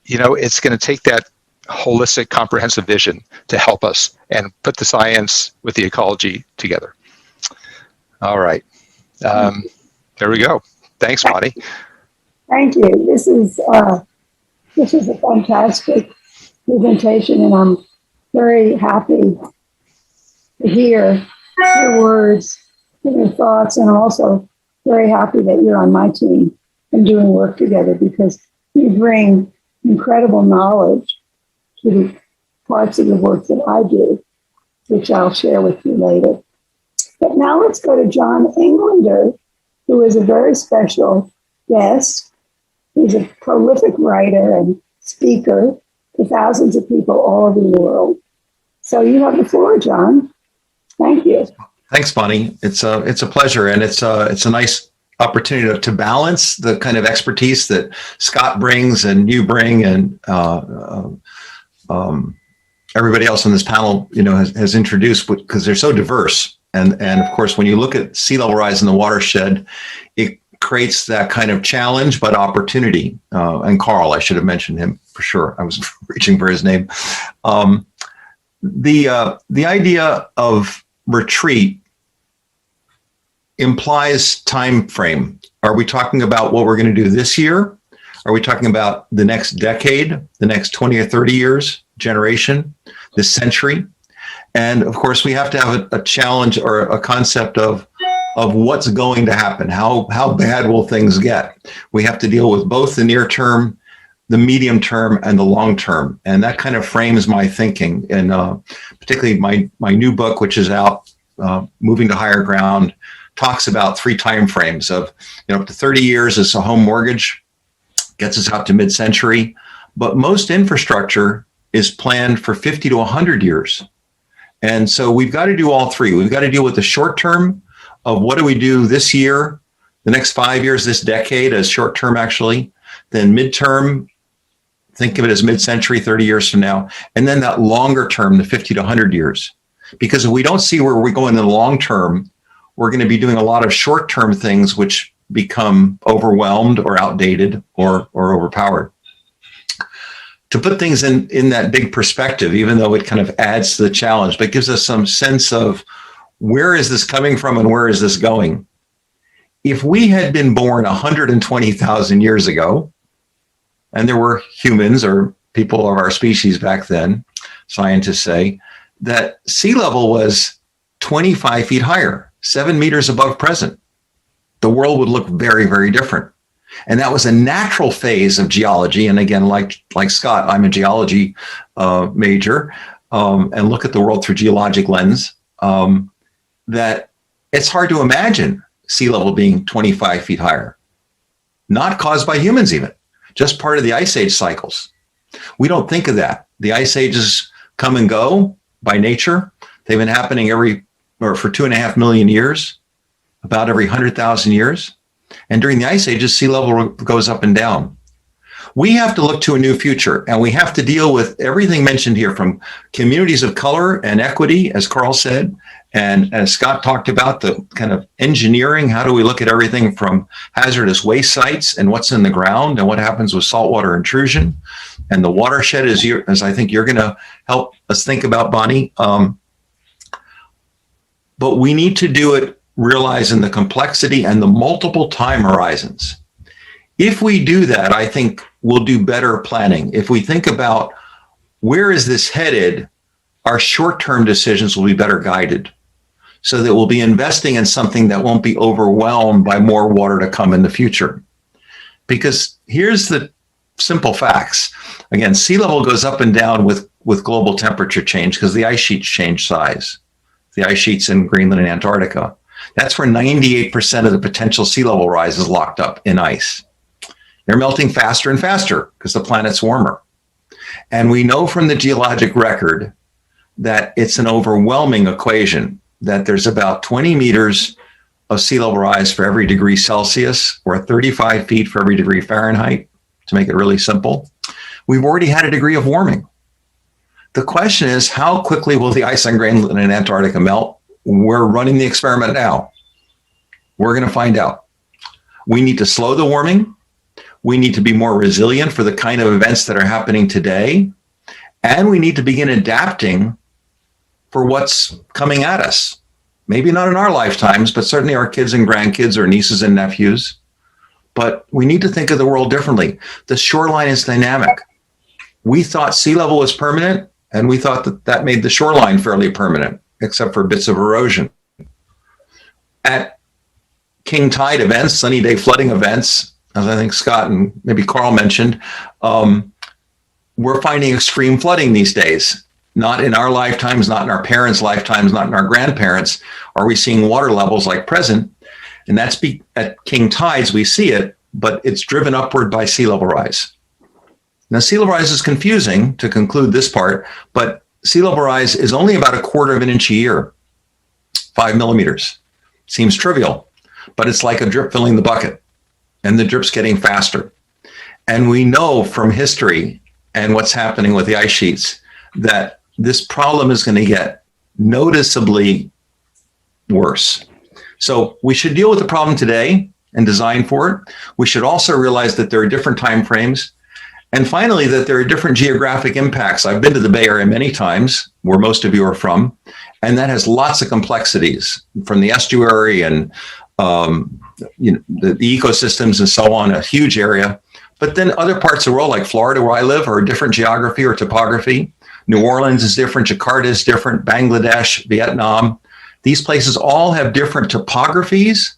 it's going to take that holistic, comprehensive vision to help us and put the science with the ecology together. All right. There we go. Thanks, Bonnie. Thank you. This is a fantastic presentation, and I'm very happy to hear your words and your thoughts, and I'm also very happy that you're on my team and doing work together, because you bring incredible knowledge to the parts of the work that I do, which I'll share with you later. But now let's go to John Englander, who is a very special guest. He's a prolific writer and speaker to thousands of people all over the world. So you have the floor, John. Thank you. Thanks, Bonnie. It's a pleasure, and it's a nice opportunity to balance the kind of expertise that Scott brings and you bring, and everybody else on this panel, has introduced, because they're so diverse. And of course, when you look at sea level rise in the watershed, it creates that kind of challenge, but opportunity. And Carl, I should have mentioned him for sure. I was reaching for his name. The idea of retreat implies time frame. Are we talking about what we're going to do this year? Are we talking about the next decade, the next 20 or 30 years, generation, this century? And of course, we have to have a challenge or a concept of what's going to happen. How bad will things get? We have to deal with both the near term, the medium term, and the long term. And that kind of frames my thinking. And particularly my new book, which is out moving to higher ground, talks about 3 time frames of, up to 30 years as a home mortgage, gets us out to mid-century. But most infrastructure is planned for 50 to 100 years. And so we've got to do all 3. We've got to deal with the short term of what do we do this year, the next 5 years, this decade as short term actually, then midterm, think of it as mid-century, 30 years from now, and then that longer term, the 50 to 100 years. Because if we don't see where we're going in the long term, we're going to be doing a lot of short-term things which become overwhelmed or outdated or overpowered. To put things in that big perspective, even though it kind of adds to the challenge, but gives us some sense of where is this coming from and where is this going? If we had been born 120,000 years ago, and there were humans or people of our species back then, scientists say, that sea level was 25 feet higher, 7 meters above present, the world would look very, very different. And that was a natural phase of geology. And again, like Scott, I'm a geology major and look at the world through geologic lens, that it's hard to imagine sea level being 25 feet higher, not caused by humans even, just part of the ice age cycles. We don't think of that. The ice ages come and go by nature. They've been happening for 2.5 million years, about every 100,000 years. And during the ice ages, sea level goes up and down. We have to look to a new future, and we have to deal with everything mentioned here, from communities of color and equity, as Carl said, and as Scott talked about, the kind of engineering. How do we look at everything from hazardous waste sites and what's in the ground and what happens with saltwater intrusion? And the watershed, as I think you're going to help us think about, Bonnie. But we need to do it realizing the complexity and the multiple time horizons. If we do that, I think we'll do better planning. If we think about where is this headed, our short-term decisions will be better guided, so that we'll be investing in something that won't be overwhelmed by more water to come in the future. Because here's the simple facts. Again, sea level goes up and down with global temperature change because the ice sheets change size. The ice sheets in Greenland and Antarctica. That's where 98% of the potential sea level rise is locked up in ice. They're melting faster and faster because the planet's warmer. And we know from the geologic record that it's an overwhelming equation, that there's about 20 meters of sea level rise for every degree Celsius, or 35 feet for every degree Fahrenheit, to make it really simple. We've already had a degree of warming. The question is, how quickly will the ice on Greenland and Antarctica melt? We're running the experiment now. We're going to find out. We need to slow the warming. We need to be more resilient for the kind of events that are happening today. And we need to begin adapting for what's coming at us. Maybe not in our lifetimes, but certainly our kids and grandkids or nieces and nephews. But we need to think of the world differently. The shoreline is dynamic. We thought sea level was permanent, and we thought that made the shoreline fairly permanent, except for bits of erosion. At king tide events, sunny day flooding events, as I think Scott and maybe Carl mentioned, we're finding extreme flooding these days. Not in our lifetimes, not in our parents' lifetimes, not in our grandparents are we seeing water levels like present. And that's at king tides we see it, but it's driven upward by sea level rise. Now, sea level rise is confusing to conclude this part, but sea level rise is only about 1/4 of an inch a year, 5 millimeters. Seems trivial, but it's like a drip filling the bucket, and the drip's getting faster. And we know from history and what's happening with the ice sheets that this problem is going to get noticeably worse. So we should deal with the problem today and design for it. We should also realize that there are different time frames. And finally, that there are different geographic impacts. I've been to the Bay Area many times, where most of you are from, and that has lots of complexities, from the estuary and the ecosystems and so on, a huge area. But then other parts of the world, like Florida, where I live, are a different geography or topography. New Orleans is different, Jakarta is different, Bangladesh, Vietnam. These places all have different topographies,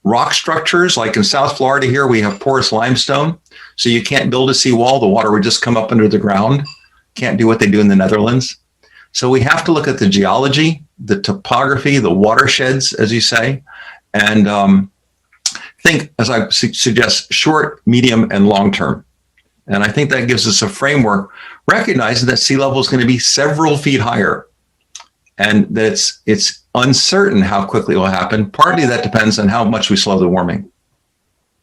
rock structures. Like in South Florida here, we have porous limestone. So you can't build a seawall. The water would just come up under the ground. Can't do what they do in the Netherlands. So we have to look at the geology the topography, the watersheds, as you say, and think, as I suggest, short, medium, and long term. And I think that gives us a framework, recognizing that sea level is going to be several feet higher, and that it's uncertain how quickly it will happen. Partly that depends on how much we slow the warming.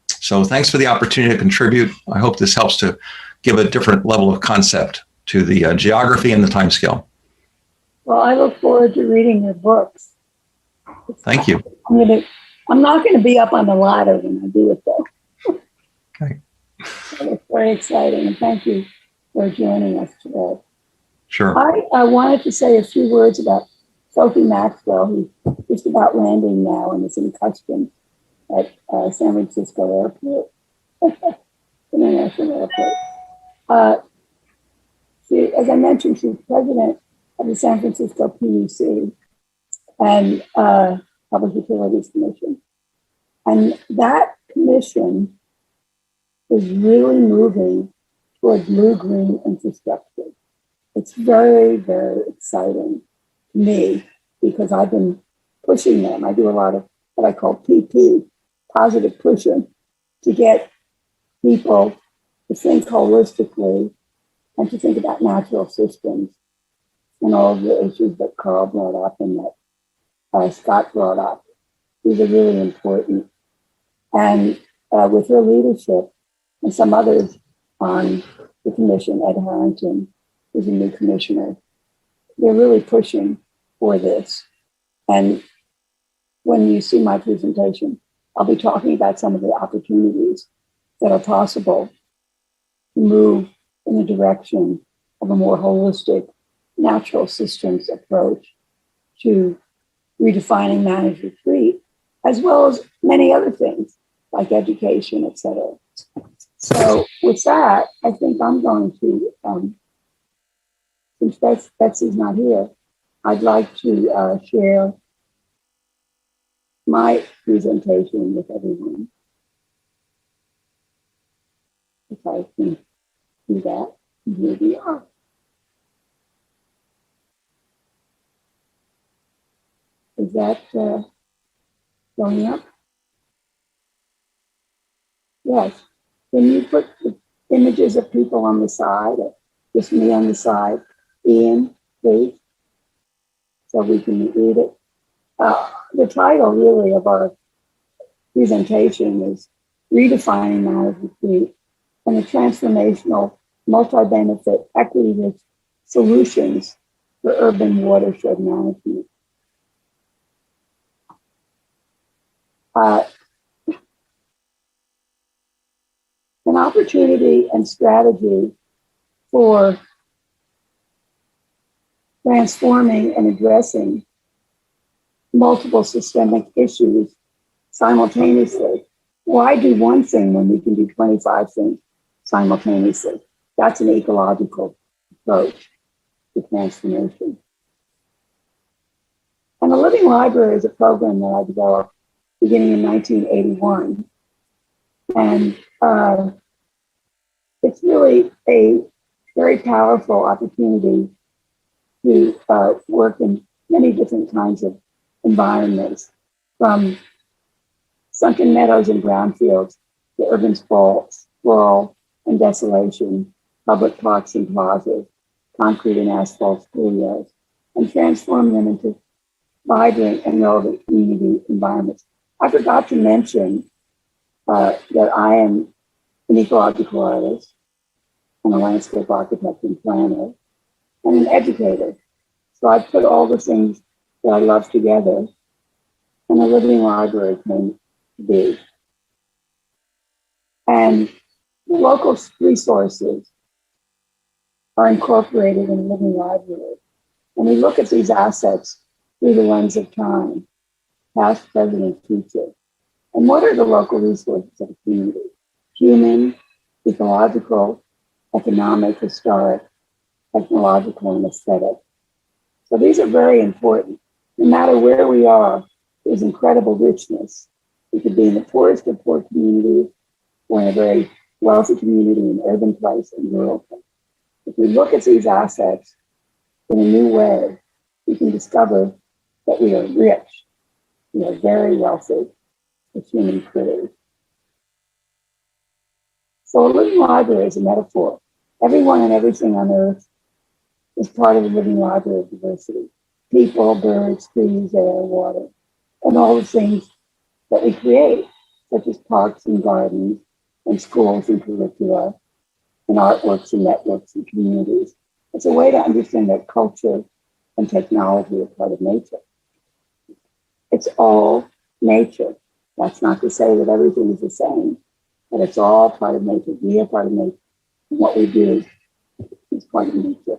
So thanks for the opportunity to contribute. I hope this helps to give a different level of concept to the geography and the timescale. Well, I look forward to reading your books. Thank you. I'm not going to be up on the ladder when I do it, though. Okay. So it's very exciting, and thank you for joining us today. Sure. I wanted to say a few words about Sophie Maxwell, who's just about landing now and is in customs at San Francisco Airport, International Airport. She, as I mentioned, she's president of the San Francisco PUC and Public Utilities Commission. And that commission is really moving toward blue-green infrastructure. It's very, very exciting to me because I've been pushing them. I do a lot of what I call PP, positive pushing, to get people to think holistically and to think about natural systems and all of the issues that Carl brought up and that Scott brought up. These are really important. And with her leadership and some others on the commission, Ed Harrington is a new commissioner, they're really pushing for this. And when you see my presentation, I'll be talking about some of the opportunities that are possible to move in the direction of a more holistic natural systems approach to redefining managed retreat, as well as many other things like education, et cetera. So with that, I think I'm going to, since Betsy's not here, I'd like to share my presentation with everyone. If I can do that, here we are. Is that going up? Yes. Can you put the images of people on the side, or just me on the side? Ian, please, so we can read it. The title really of our presentation is Redefining Managed Retreat and the Transformational Multi-Benefit Equity-Rich Solutions for Urban Watershed Management. An opportunity and strategy for transforming and addressing multiple systemic issues simultaneously. Why do one thing when we can do 25 things simultaneously? That's an ecological approach to transformation. And the Living Library is a program that I developed beginning in 1981. And it's really a very powerful opportunity to work in many different kinds of environments, from sunken meadows and brownfields to urban sprawl and desolation, public parks and plazas, concrete and asphalt schoolyards, and transform them into vibrant and relevant community environments. I forgot to mention that I am an ecological artist and a landscape architect and planner and an educator. So I put all the things that I love together, and the Living Library came to be. And the local resources are incorporated in the Living Library. And we look at these assets through the lens of time, past, present, and future. And what are the local resources of a community? Human, ecological, economic, historic, technological, and aesthetic. So these are very important. No matter where we are, there's incredible richness. We could be in the poorest of poor communities, or in a very wealthy community, an urban place, and rural place. If we look at these assets in a new way, we can discover that we are rich, we are very wealthy as human critters. So a living library is a metaphor. Everyone and everything on earth is part of a living library of diversity. People, birds, trees, air, water, and all the things that we create, such as parks and gardens and schools and curricula and artworks and networks and communities. It's a way to understand that culture and technology are part of nature. It's all nature. That's not to say that everything is the same, but it's all part of nature. We are part of nature. And what we do is part of nature.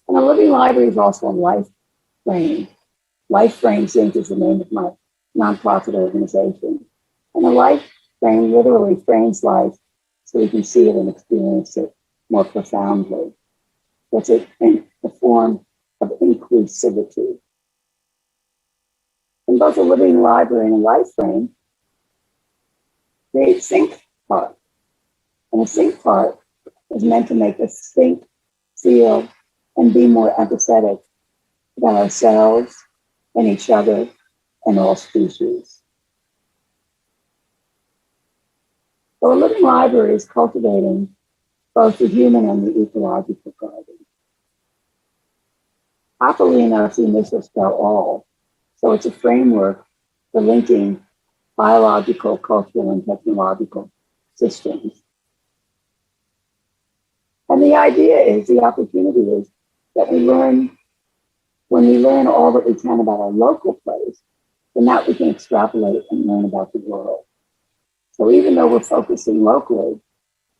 And a living library is also a life frame. Life Frames Inc. is the name of my nonprofit organization. And a life frame literally frames life so we can see it and experience it more profoundly. It's a form of inclusivity. In both a living library and a life frame, create think part. And a think part is meant to make us think, feel, and be more empathetic about ourselves and each other and all species. So a living library is cultivating both the human and the ecological garden. Happily enough, the initials spell all, so it's a framework for linking biological, cultural, and technological systems. And the idea is, the opportunity is that we learn, when we learn all that we can about our local place, then that we can extrapolate and learn about the world. So even though we're focusing locally,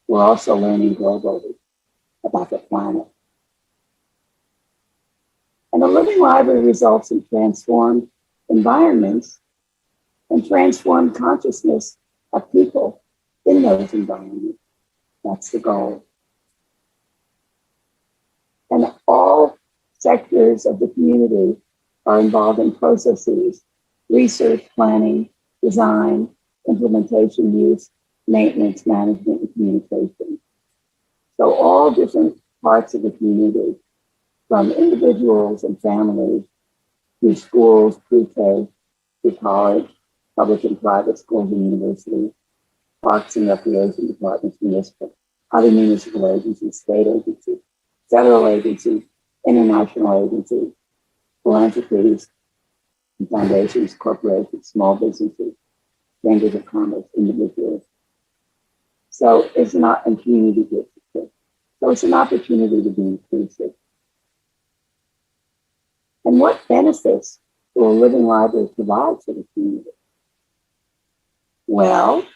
we're also learning globally about the planet. And a living library results in transformed environments and transformed consciousness of people in those environments. That's the goal. And all sectors of the community are involved in processes, research, planning, design, implementation, use, maintenance, management, and communication. So all different parts of the community, from individuals and families to schools, pre-K, to college, public and private schools and universities, parks and recreation departments, other municipal agencies, state agencies, federal agencies, international agencies, philanthropies, and foundations, corporations, small businesses, chambers of commerce, individuals. So it's not a community group. So it's an opportunity to be inclusive. And what benefits will a living library provide for the community? Well,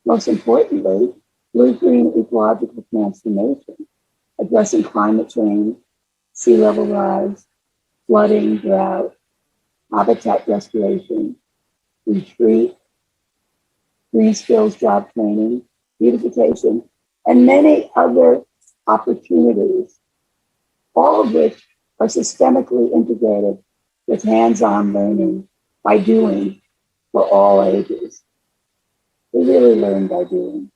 most importantly, blue-green ecological transformation, addressing climate change, sea level rise, flooding, drought, habitat restoration, retreat, green skills job training, beautification, and many other opportunities, all of which are systemically integrated with hands-on learning by doing for all ages. We really learn by doing.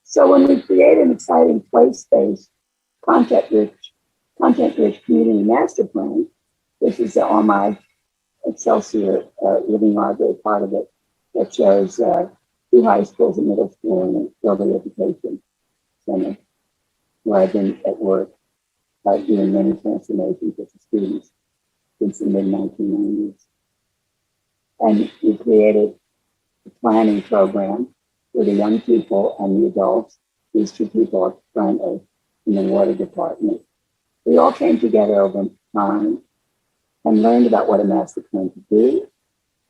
So when we create an exciting play space, content-rich community master plan, this is the All My Excelsior Living Library part of it, that shows 2 high schools, a middle school, and an early education center, where I've been at work doing many transformations with the students since the mid-1990s. And we created a planning program for the young people and the adults. These 2 people up front are in the water department. We all came together over time and learned about what a master plan could be,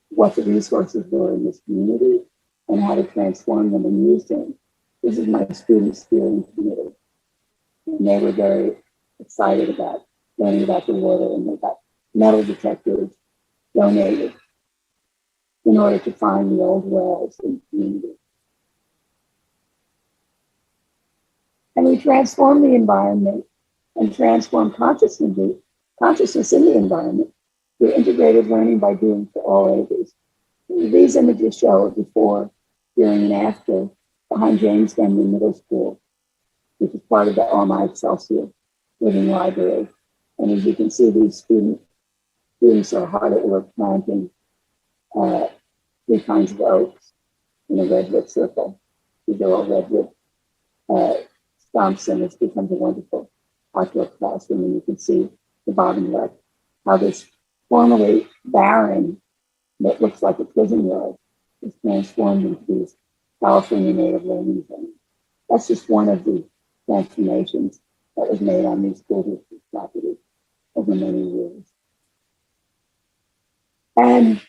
what the resources were in this community, and how to transform them and use them. This is my student steering committee. And they were very excited about learning about the water, and they got metal detectors donated in order to find the old wells in the community. And we transform the environment and transform consciousness in the environment through integrated learning by doing for all ages. These images show before, during, and after behind James Henry Middle School, which is part of the All My Excelsior Living Library. And as you can see, these students are hard at work planting 3 kinds of oaks in a redwood circle. These are all redwood stumps, and it's becomes a wonderful outdoor classroom. And you can see the bottom left, how this formerly barren, that looks like a prison yard, is transformed into these California native learning zones. That's just one of the transformations that was made on these school district properties over many years. And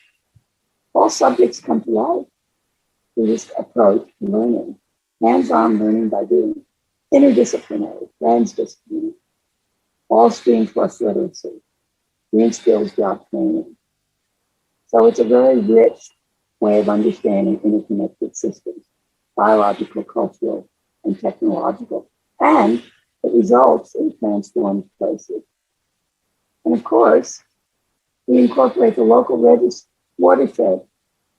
all subjects come to life through this approach to learning. Hands-on learning by doing, interdisciplinary, transdisciplinary, all stream plus literacy, green skills job training. So it's a very rich way of understanding interconnected systems, biological, cultural, and technological, and it results in transformed places. And of course, we incorporate the local watershed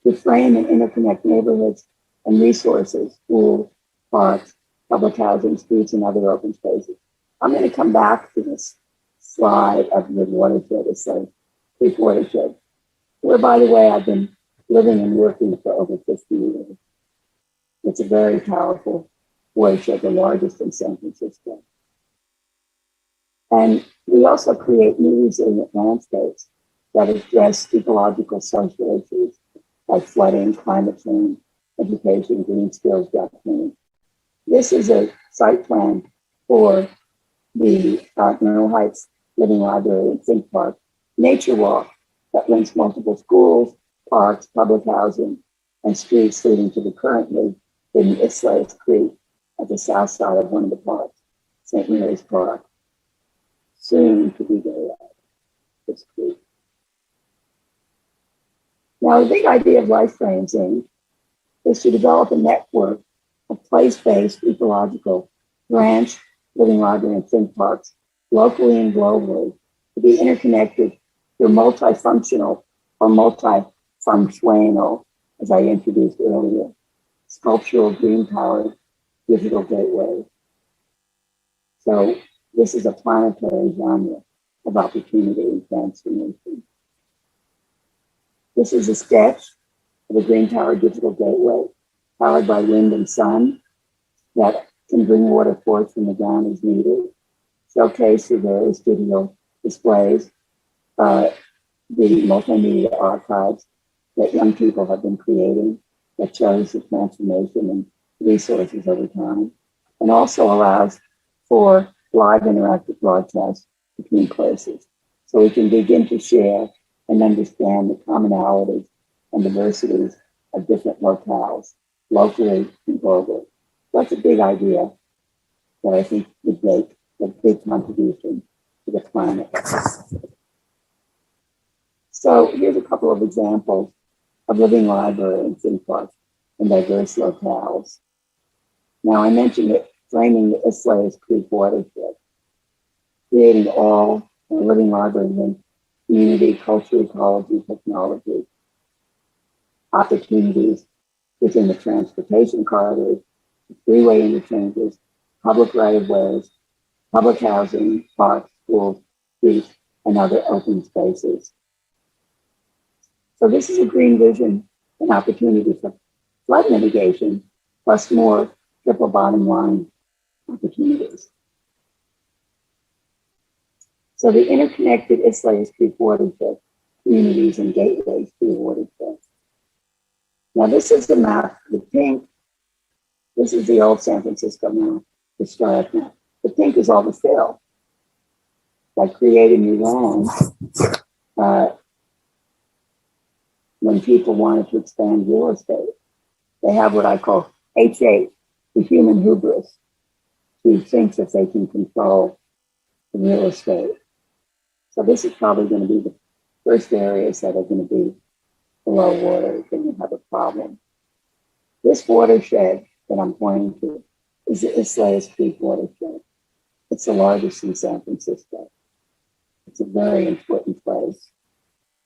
to frame and interconnect neighborhoods and resources, schools, parks, public housing, streets, and other open spaces. I'm going to come back to this slide of the watershed, it's a Creek watershed, where, by the way, I've been living and working for over 50 years. It's a very powerful watershed, the largest in San Francisco. And we also create new resilient landscapes that address ecological social issues like flooding, climate change, education, green skills, job training. This is a site plan for the Mineral Heights Living Library and Think Park Nature Walk that links multiple schools, parks, public housing, and streets leading to the currently hidden Islayas Creek at the south side of one of the parks, St. Mary's Park, soon to be there, this creek. Now, the big idea of Life Frames Inc. is to develop a network of place-based ecological branch living library and think parks locally and globally to be interconnected through multifunctional or multifunctional, as I introduced earlier, sculptural green-powered digital gateway. So this is a planetary genre of opportunity and transformation. This is a sketch of a green-powered digital gateway powered by wind and sun that can bring water forth from the ground as needed, showcase the various digital displays, the multimedia archives that young people have been creating that shows the transformation and resources over time, and also allows for live interactive broadcasts between places. So we can begin to share and understand the commonalities and diversities of different locales, locally and globally. That's a big idea that I think would make a big contribution to the planet. So here's a couple of examples of living library and think parks in diverse locales. Now I mentioned it, framing the Islayas Creek watershed, creating all living libraries in community, culture, ecology, technology, opportunities within the transportation corridors, freeway interchanges, public right-of-ways, public housing, parks, schools, streets, and other open spaces. So this is a green vision and opportunity for flood mitigation, plus more triple bottom line opportunities. So the interconnected Islayas Creek watershed, communities and gateways to the watershed. Now this is the map, the pink, this is the old San Francisco map, the historic map. The pink is all the fill. By creating new land, when people wanted to expand real estate, they have what I call H8, the human hubris, who thinks that they can control the real estate. So this is probably going to be the first areas that are going to be below water, going to have a problem. This watershed that I'm pointing to is the Islayas Creek watershed. It's the largest in San Francisco. It's a very important place.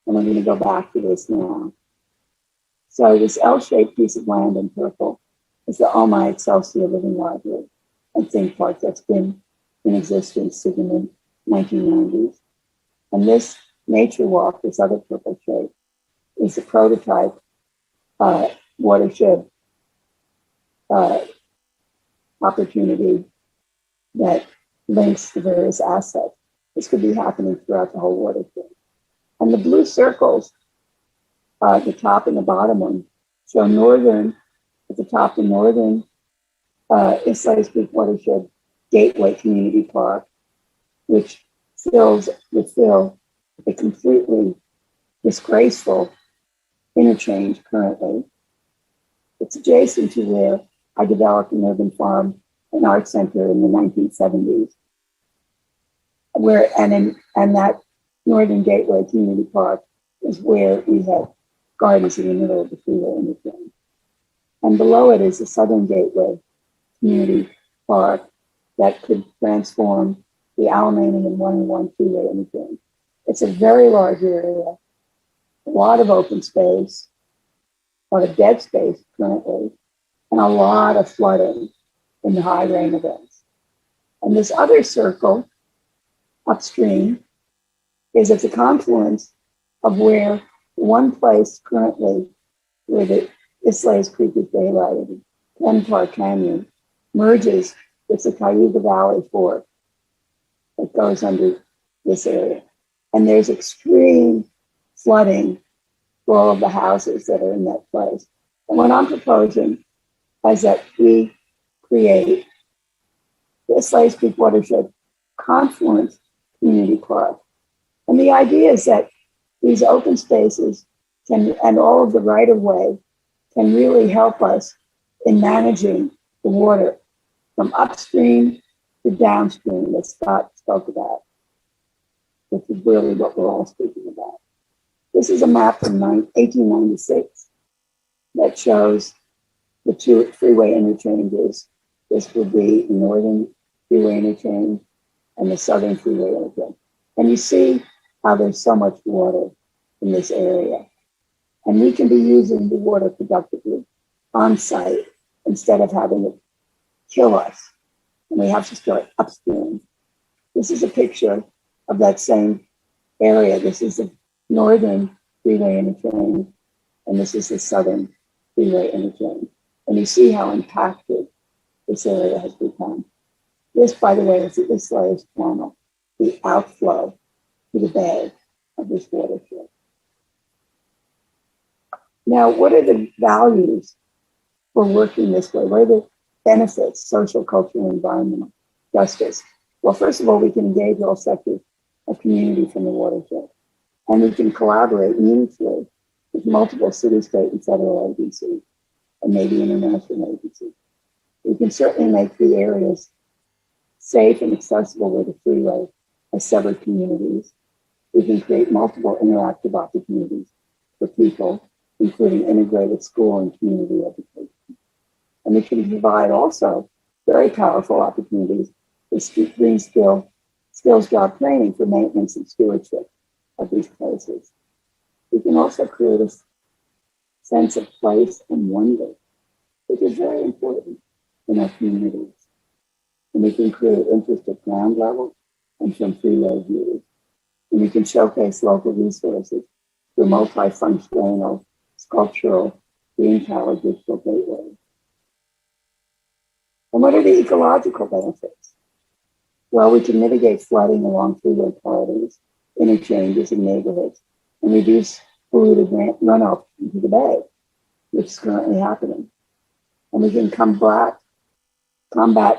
And we're going to go back to this now. So this L-shaped piece of land in purple is the Oh My Excelsior Living Library and Think Park that's been in existence since the 1990s. And this nature walk, this other purple shape, is the prototype watershed opportunity that links the various assets. This could be happening throughout the whole watershed. And the blue circles, the top and the bottom one, show at the top, the northern Islay Creek Watershed Gateway Community Park, which would fill a completely disgraceful interchange currently. It's adjacent to where I developed an urban farm and art center in the 1970s, and that Northern Gateway Community Park is where we had gardens in the middle of the freeway interchange. And below it is the Southern Gateway Community Park that could transform the Alamany and 101 freeway interchange. It's a very large area, a lot of open space, a lot of dead space currently, and a lot of flooding in the high rain events. And this other circle upstream is at the confluence of where one place currently where the Islay Creek is daylighted, Glen Park Canyon, merges with the Cayuga Valley Fork that goes under this area. And there's extreme flooding for all of the houses that are in that place. And what I'm proposing is that we create the Islay Creek Watershed Confluence Community Park. And the idea is that these open spaces and all of the right-of-way can really help us in managing the water from upstream to downstream that Scott spoke about, which is really what we're all speaking about. This is a map from 1896 that shows the two freeway interchanges. This would be the northern freeway interchange and the southern freeway interchange. And you see how there's so much water in this area. And we can be using the water productively on site instead of having it kill us. And we have to start upstream. This is a picture of that same area. This is the northern freeway interchange, and this is the southern freeway interchange. And you see how impacted this area has become. This, by the way, is the Islay Channel, the outflow to the bay of this watershed. Now, what are the values for working this way? What are the benefits, social, cultural, environmental justice? Well, first of all, we can engage all sectors of community from the watershed, and we can collaborate meaningfully with multiple city, state, and federal agencies, and maybe international agencies. We can certainly make the areas safe and accessible where the freeway has severed communities. We can create multiple interactive opportunities for people, including integrated school and community education. And we can provide also very powerful opportunities for green skills job training for maintenance and stewardship of these places. We can also create a sense of place and wonder, which is very important in our communities. And we can create interest at ground level and from freeway views. And we can showcase local resources through multifunctional, sculptural, green power digital gateways. And what are the ecological benefits? Well, we can mitigate flooding along freeway corridors, interchanges, and neighborhoods, and reduce polluted runoff into the bay, which is currently happening. And we can combat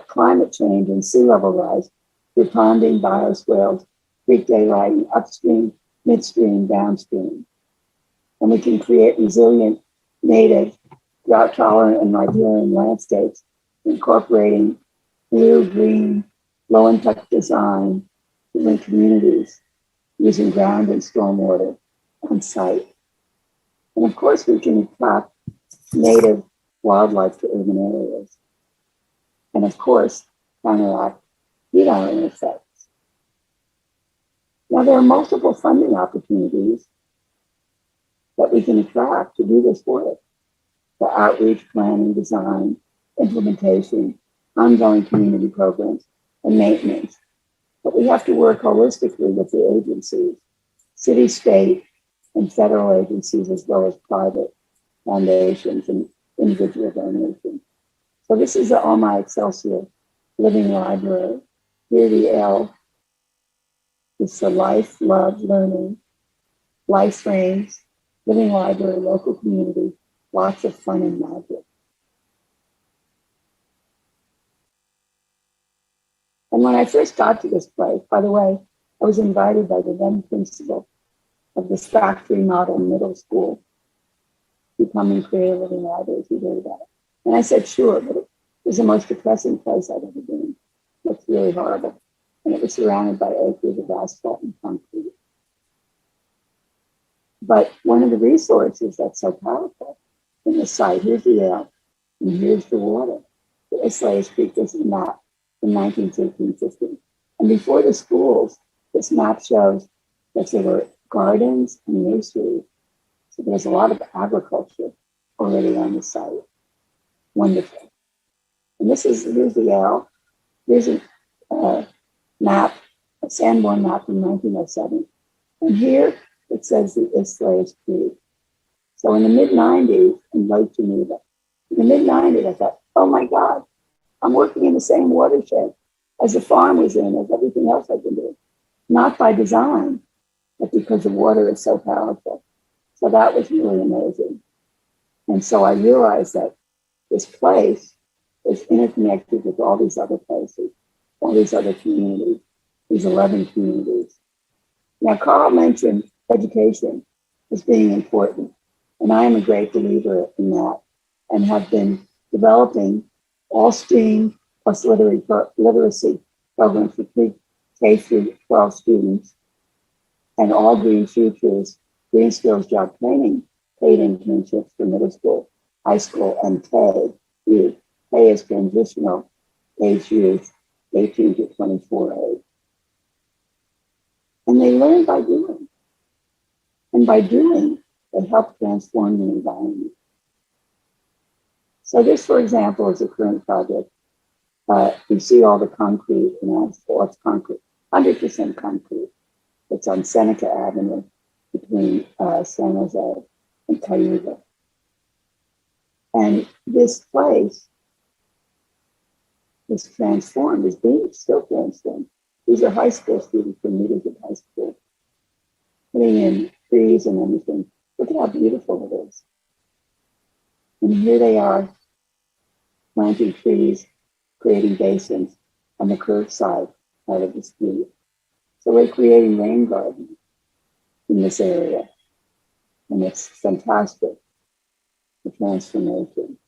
climate change and sea level rise through ponding, bioswales, creek daylighting, upstream, midstream, downstream. And we can create resilient, native, drought-tolerant, and riparian landscapes, incorporating blue, green, low-impact design to link communities using ground and stormwater on site. And of course, we can attract native wildlife to urban areas. And of course, counteract heat island effects. Now, there are multiple funding opportunities that we can attract to do this work: for outreach, planning, design, implementation, ongoing community programs, and maintenance. But we have to work holistically with the agencies, city, state, and federal agencies, as well as private foundations and individual donations. So this is the Alma Excelsior Living Library. Here the L is the life, love, learning, life frames, living library, local community, lots of fun and magic. And when I first got to this place, by the way, I was invited by the then principal of this factory model middle school, Becoming Creative Living Libraries. He heard about it. And I said, sure, but it was the most depressing place I'd ever been. It looked really horrible. And it was surrounded by acres of asphalt and concrete. But one of the resources that's so powerful in the site, here's the air, and here's the water. The Islay Creek, this is a map from 1950. And before the schools, this map shows that there were gardens and nurseries. So there's a lot of agriculture already on the site. Wonderful. And here's the L. Here's a map, a Sanborn map from 1907. And here it says the Islay Creek. So in the mid-90s, in Lake Geneva, in the mid-90s, I thought, oh my God, I'm working in the same watershed as the farm was in, as everything else I've been doing. Not by design, but because the water is so powerful. So that was really amazing. And so I realized that this place is interconnected with all these other places, all these other communities, these 11 communities. Now, Carl mentioned education as being important, and I am a great believer in that, and have been developing all STEAM plus literacy programs for K through 12 students, and all Green Futures, Green Skills Job Training, paid internships for middle school, high school, and K youth. K is transitional age youth, 18 to 24 age. And they learn by doing. And by doing, they help transform the environment. So this, for example, is a current project. You see all the concrete, it's concrete, 100% concrete. It's on Seneca Avenue between San Jose and Cayuga. And this place is transformed, is being still transformed. These are high school students from Meadows High School, putting in trees and everything. Look at how beautiful it is. And here they are planting trees, creating basins on the curbside out of the street. So we're creating rain gardens in this area. And it's fantastic, the transformation.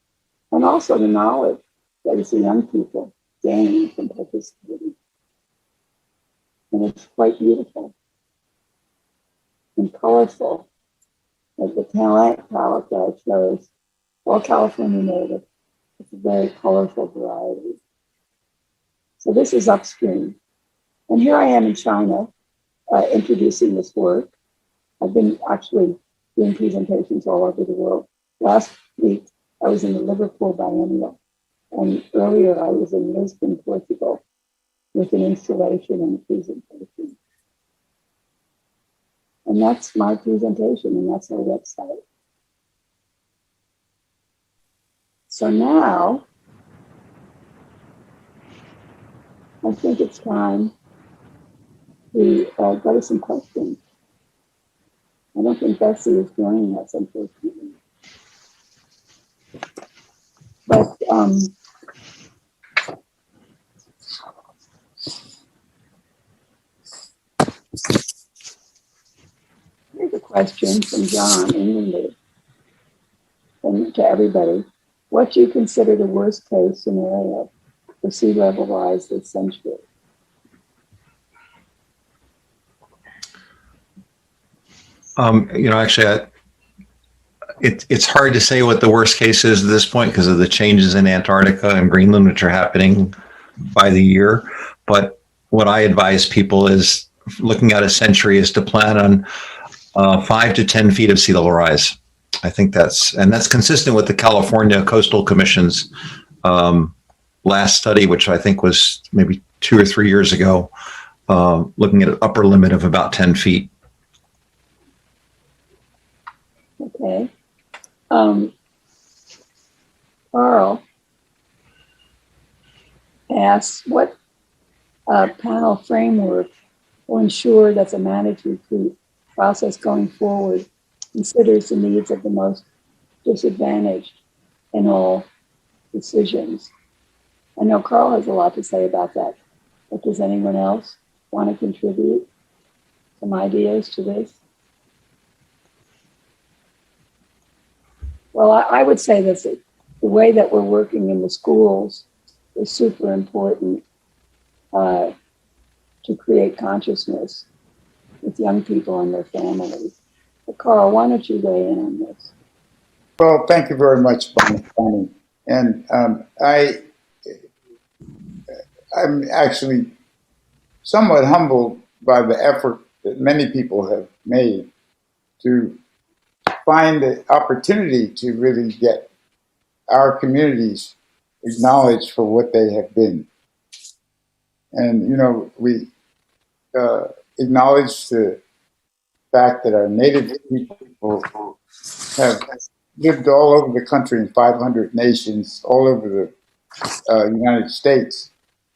And also the knowledge that it's the young people gain from participating. And it's quite beautiful and colorful. Like the talent palette that I chose, all California native. It's a very colorful variety. So this is upstream. And here I am in China, introducing this work. I've been actually doing presentations all over the world. Last week, I was in the Liverpool Biennial. And earlier, I was in Lisbon, Portugal, with an installation and a presentation. And that's my presentation, and that's our website. So now, I think it's time to go to some questions. I don't think Bessie is joining us, unfortunately. But here's a question from John Englander, and to everybody. What do you consider the worst case scenario for sea level rise this century? Actually, it's hard to say what the worst case is at this point because of the changes in Antarctica and Greenland, which are happening by the year. But what I advise people is looking at a century is to plan on 5 to 10 feet of sea level rise. I think that's consistent with the California Coastal Commission's last study, which I think was maybe 2 or 3 years ago. looking at an upper limit of about 10 feet. Okay. Carl asks, what panel framework will ensure that the management process going forward considers the needs of the most disadvantaged in all decisions? I know Carl has a lot to say about that, but does anyone else want to contribute some ideas to this? Well, I would say that the way that we're working in the schools is super important to create consciousness with young people and their families. But Carl, why don't you weigh in on this? Well, thank you very much, Bonnie. And I'm actually somewhat humbled by the effort that many people have made to find the opportunity to really get our communities acknowledged for what they have been. And, you know, we acknowledge the fact that our native people have lived all over the country in 500 nations, all over the United States,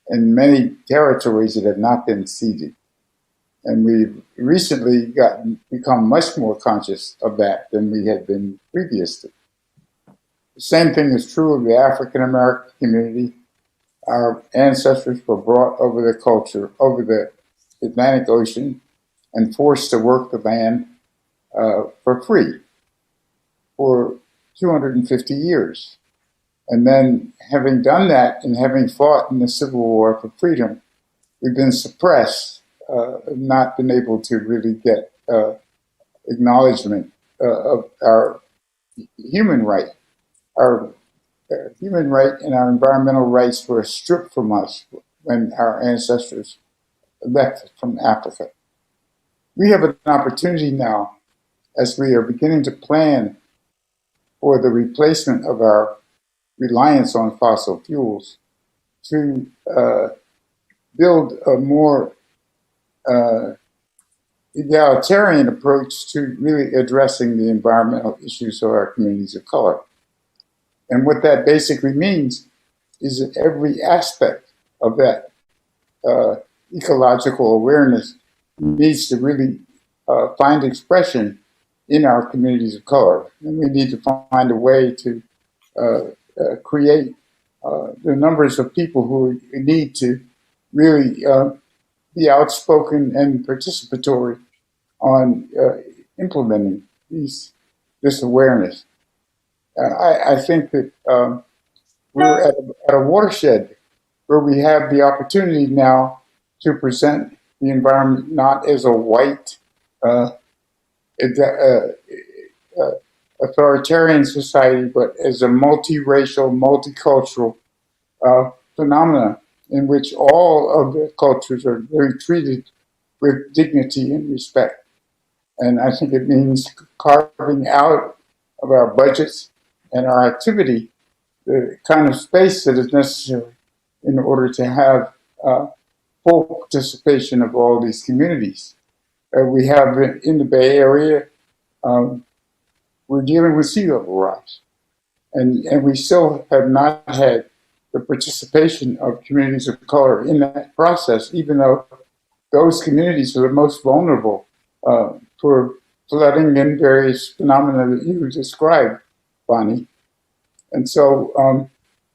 and many territories that have not been ceded. And we've recently become much more conscious of that than we had been previously. The same thing is true of the African American community. Our ancestors were brought over the culture, over the Atlantic Ocean, and forced to work the land for free for 250 years. And then, having done that and having fought in the Civil War for freedom, we've been suppressed, not been able to really get acknowledgement of our human right. Our human right and our environmental rights were stripped from us when our ancestors left from Africa. We have an opportunity now, as we are beginning to plan for the replacement of our reliance on fossil fuels, to build a more egalitarian approach to really addressing the environmental issues of our communities of color. And what that basically means is that every aspect of that ecological awareness needs to really find expression in our communities of color. And we need to find a way to create the numbers of people who need to really be outspoken and participatory on implementing this awareness. I think that we're at a watershed where we have the opportunity now to present the environment not as a white authoritarian society, but as a multiracial, multicultural phenomena in which all of the cultures are very treated with dignity and respect. And I think it means carving out of our budgets and our activity the kind of space that is necessary in order to have full participation of all these communities. We have in the Bay Area, we're dealing with sea level rise. And we still have not had the participation of communities of color in that process, even though those communities are the most vulnerable for flooding and various phenomena that you described, Bonnie. And so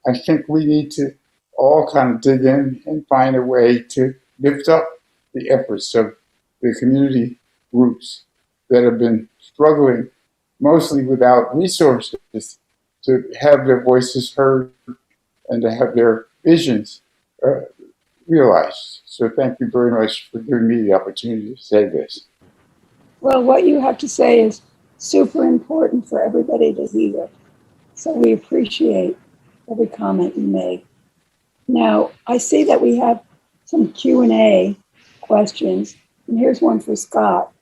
I think we need to all kind of dig in and find a way to lift up the efforts of the community groups that have been struggling mostly without resources to have their voices heard and to have their visions realized. So thank you very much for giving me the opportunity to say this. Well, what you have to say is super important for everybody to hear. So we appreciate every comment you make. Now, I see that we have some Q&A questions, and here's one for Scott.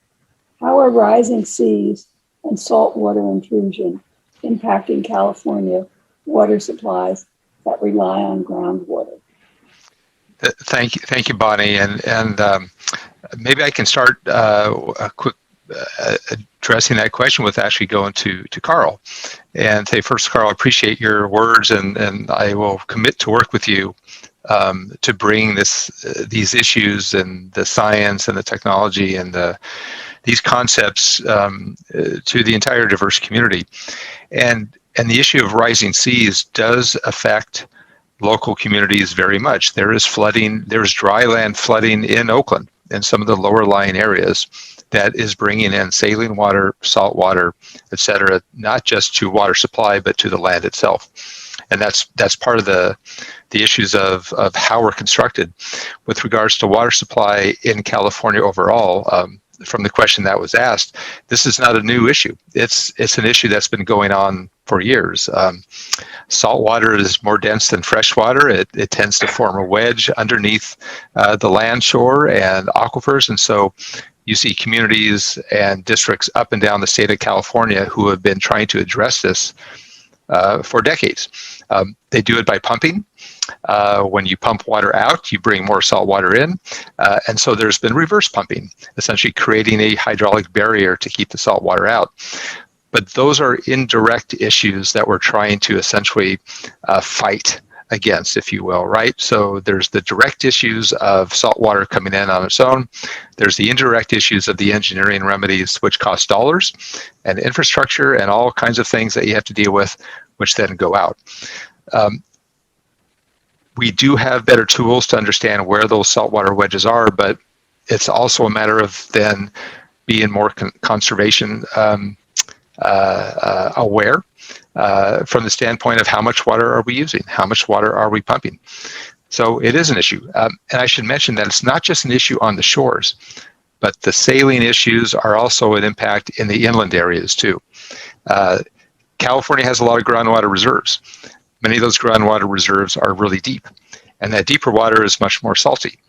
How are rising seas and saltwater intrusion impacting California water supplies that rely on groundwater? Thank you, Bonnie, and maybe I can start a quick addressing that question with actually going to Carl, and say first, Carl, I appreciate your words, and I will commit to work with you to bring these issues and the science and the technology and these concepts to the entire diverse community, and the issue of rising seas does affect local communities very much. There is flooding, there's dry land flooding in Oakland and some of the lower lying areas that is bringing in saline water, salt water, et cetera, not just to water supply, but to the land itself. And that's part of the issues of how we're constructed. With regards to water supply in California overall, from the question that was asked, this is not a new issue. It's an issue that's been going on for years. Salt water is more dense than fresh water. It tends to form a wedge underneath the land shore and aquifers. And so you see communities and districts up and down the state of California who have been trying to address this for decades. They do it by pumping. When you pump water out, you bring more salt water in. And so there's been reverse pumping, essentially creating a hydraulic barrier to keep the salt water out. But those are indirect issues that we're trying to essentially fight against, if you will, right? So there's the direct issues of salt water coming in on its own. There's the indirect issues of the engineering remedies, which cost dollars and infrastructure and all kinds of things that you have to deal with, which then go out. We do have better tools to understand where those saltwater wedges are, but it's also a matter of then being more conservation aware from the standpoint of how much water are we using, how much water are we pumping. So it is an issue. And I should mention that it's not just an issue on the shores, but the saline issues are also an impact in the inland areas too. California has a lot of groundwater reserves. Many of those groundwater reserves are really deep, and that deeper water is much more salty.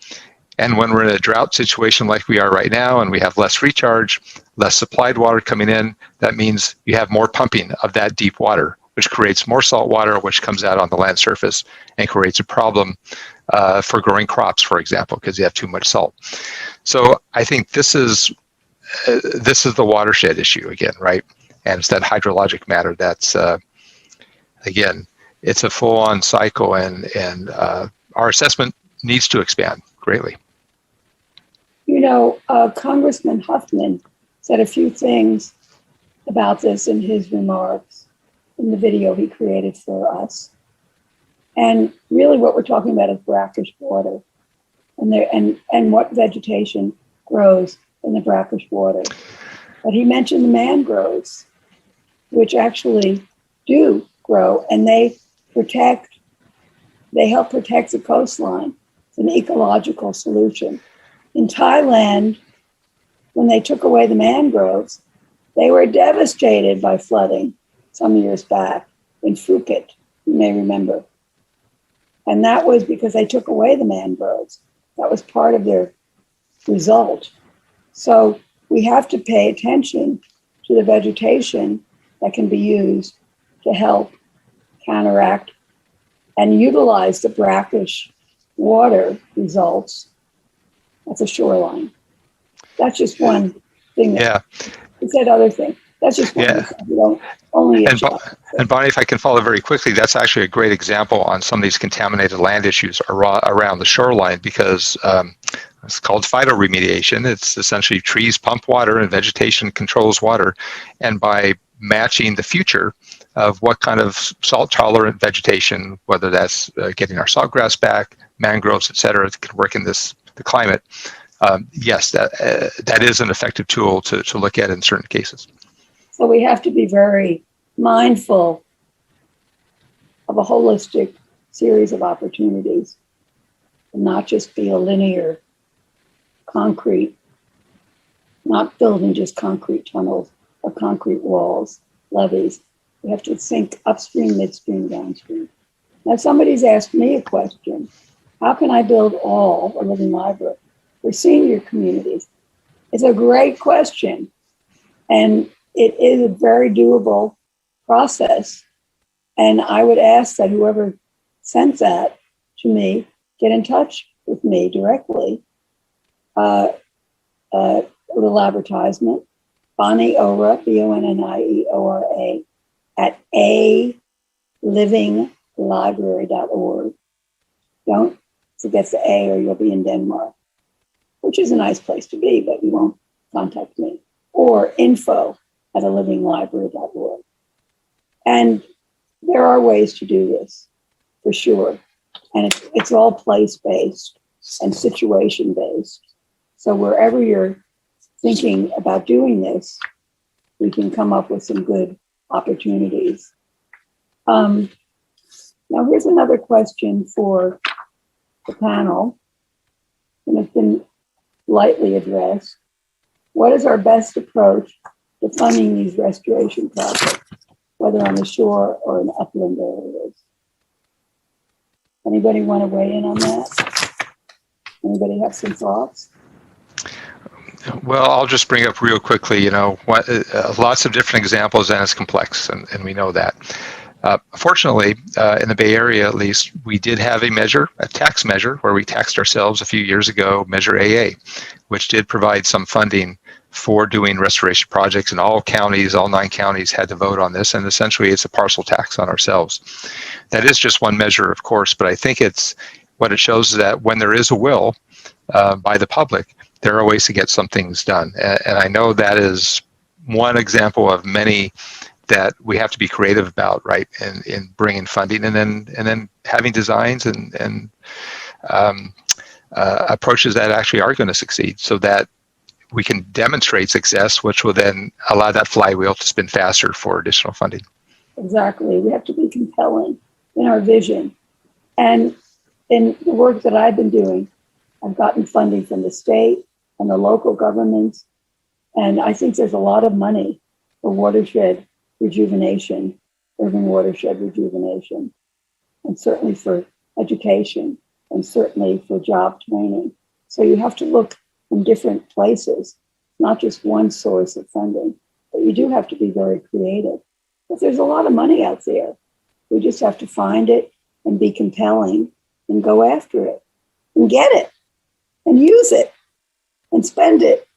And when we're in a drought situation like we are right now, and we have less recharge, less supplied water coming in, that means you have more pumping of that deep water, which creates more salt water, which comes out on the land surface and creates a problem for growing crops, for example, because you have too much salt. So I think this is the watershed issue again, right? And it's that hydrologic matter that's, again, it's a full-on cycle, and our assessment needs to expand greatly. You know, Congressman Huffman said a few things about this in his remarks in the video he created for us. And really what we're talking about is brackish water and what vegetation grows in the brackish water. But he mentioned the mangroves, which actually do grow, and they help protect the coastline. It's an ecological solution. In Thailand, when they took away the mangroves, they were devastated by flooding some years back in Phuket, you may remember. And that was because they took away the mangroves. That was part of their result. So we have to pay attention to the vegetation that can be used to help counteract and utilize the brackish water results at the shoreline. That's just one thing. He said other thing. That's just one thing. And Bonnie, if I can follow very quickly, that's actually a great example on some of these contaminated land issues around the shoreline, because it's called phytoremediation. It's essentially trees pump water and vegetation controls water. And by matching the future of what kind of salt-tolerant vegetation, whether that's getting our saltgrass back, mangroves, et cetera, that can work in the climate, yes, that is an effective tool to look at in certain cases. So we have to be very mindful of a holistic series of opportunities and not just be a linear concrete, not building just concrete tunnels or concrete walls, levees. We have to think upstream, midstream, downstream. Now, somebody's asked me a question. How can I build a living library for senior communities? It's a great question. And it is a very doable process. And I would ask that whoever sent that to me get in touch with me directly, a little advertisement, Bonnie Ora, BONNIEORA, at alivинglibrary.org. Don't forget the A or you'll be in Denmark, which is a nice place to be, but you won't contact me. Or info@alivинglibrary.org. And there are ways to do this, for sure. And it's all place-based and situation-based. So wherever you're thinking about doing this, we can come up with some good opportunities. Now, here's another question for the panel, and it's been lightly addressed. What is our best approach to funding these restoration projects, whether on the shore or in upland areas? Anybody want to weigh in on that? Anybody have some thoughts? Well, I'll just bring up real quickly, lots of different examples, and it's complex, and we know that. Fortunately, in the Bay Area, at least, we did have a tax measure, where we taxed ourselves a few years ago, Measure AA, which did provide some funding for doing restoration projects, and all 9 counties had to vote on this, and essentially it's a parcel tax on ourselves. That is just one measure, of course, but I think what it shows is that when there is a will by the public, there are ways to get some things done. And I know that is one example of many that we have to be creative about, right, in bringing funding, and then having designs and approaches that actually are going to succeed, so that we can demonstrate success, which will then allow that flywheel to spin faster for additional funding. Exactly. We have to be compelling in our vision. And in the work that I've been doing, I've gotten funding from the state and the local governments. And I think there's a lot of money for watershed rejuvenation, urban watershed rejuvenation, and certainly for education, and certainly for job training. So you have to look in different places, not just one source of funding, but you do have to be very creative. But there's a lot of money out there. We just have to find it and be compelling and go after it and get it and use it and spend it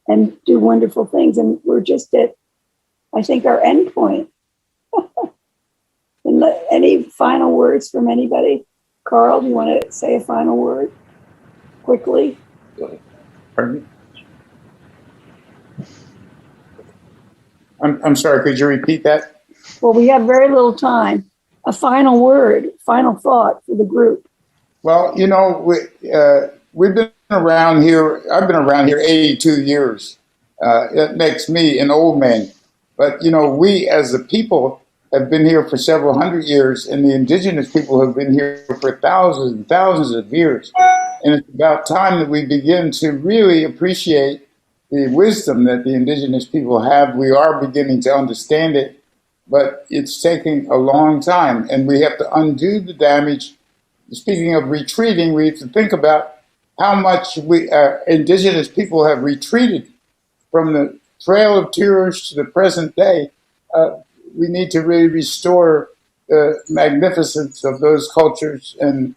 and do wonderful things. And we're just at, I think, our end point. Any final words from anybody? Carl, do you want to say a final word quickly? Pardon me? I'm sorry, could you repeat that? Well, we have very little time. A final word, final thought for the group. Well, we've been around here. I've been around here 82 years. That makes me an old man. But, we as a people have been here for several hundred years, and the indigenous people have been here for thousands and thousands of years. And it's about time that we begin to really appreciate the wisdom that the indigenous people have. We are beginning to understand it, but it's taking a long time, and we have to undo the damage. Speaking of retreating, we have to think about how much indigenous people have retreated from the Trail of Tears to the present day. We need to really restore the magnificence of those cultures and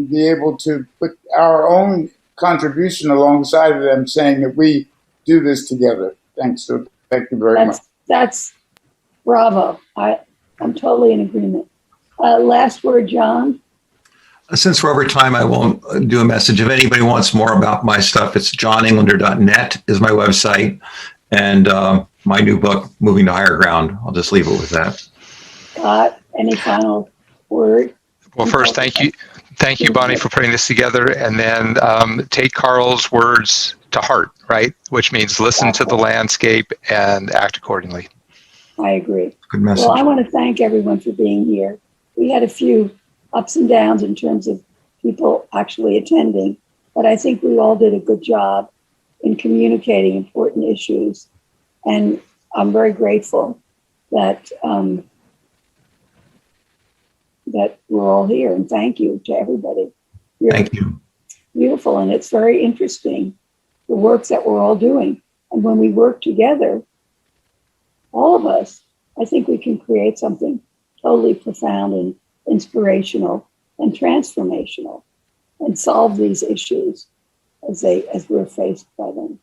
be able to put our own contribution alongside of them, saying that we do this together. Thanks. So thank you very much. That's bravo. I'm totally in agreement. Last word, John. Since we're over time, I won't do a message. If anybody wants more about my stuff, it's johnenglander.net is my website. And my new book, Moving to Higher Ground. I'll just leave it with that. Scott, any final word? Well, first, thank you. Thank you, Bonnie, for putting this together. And then take Carl's words to heart, right? Which means listen to the landscape and act accordingly. I agree. Good message. Well, I want to thank everyone for being here. We had a few ups and downs in terms of people actually attending, but I think we all did a good job in communicating important issues. And I'm very grateful that that we're all here. And thank you to everybody. Thank you. Beautiful. And it's very interesting, the work that we're all doing. And when we work together, all of us, I think we can create something totally profound and inspirational and transformational. and solve these issues as we're faced by them.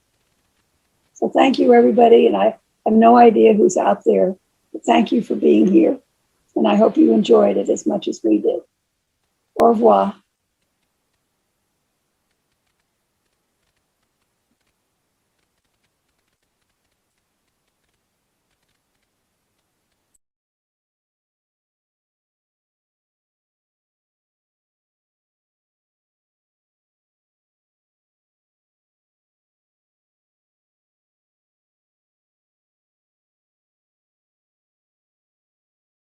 So thank you, everybody. And I have no idea who's out there, but thank you for being here. And I hope you enjoyed it as much as we did. Au revoir.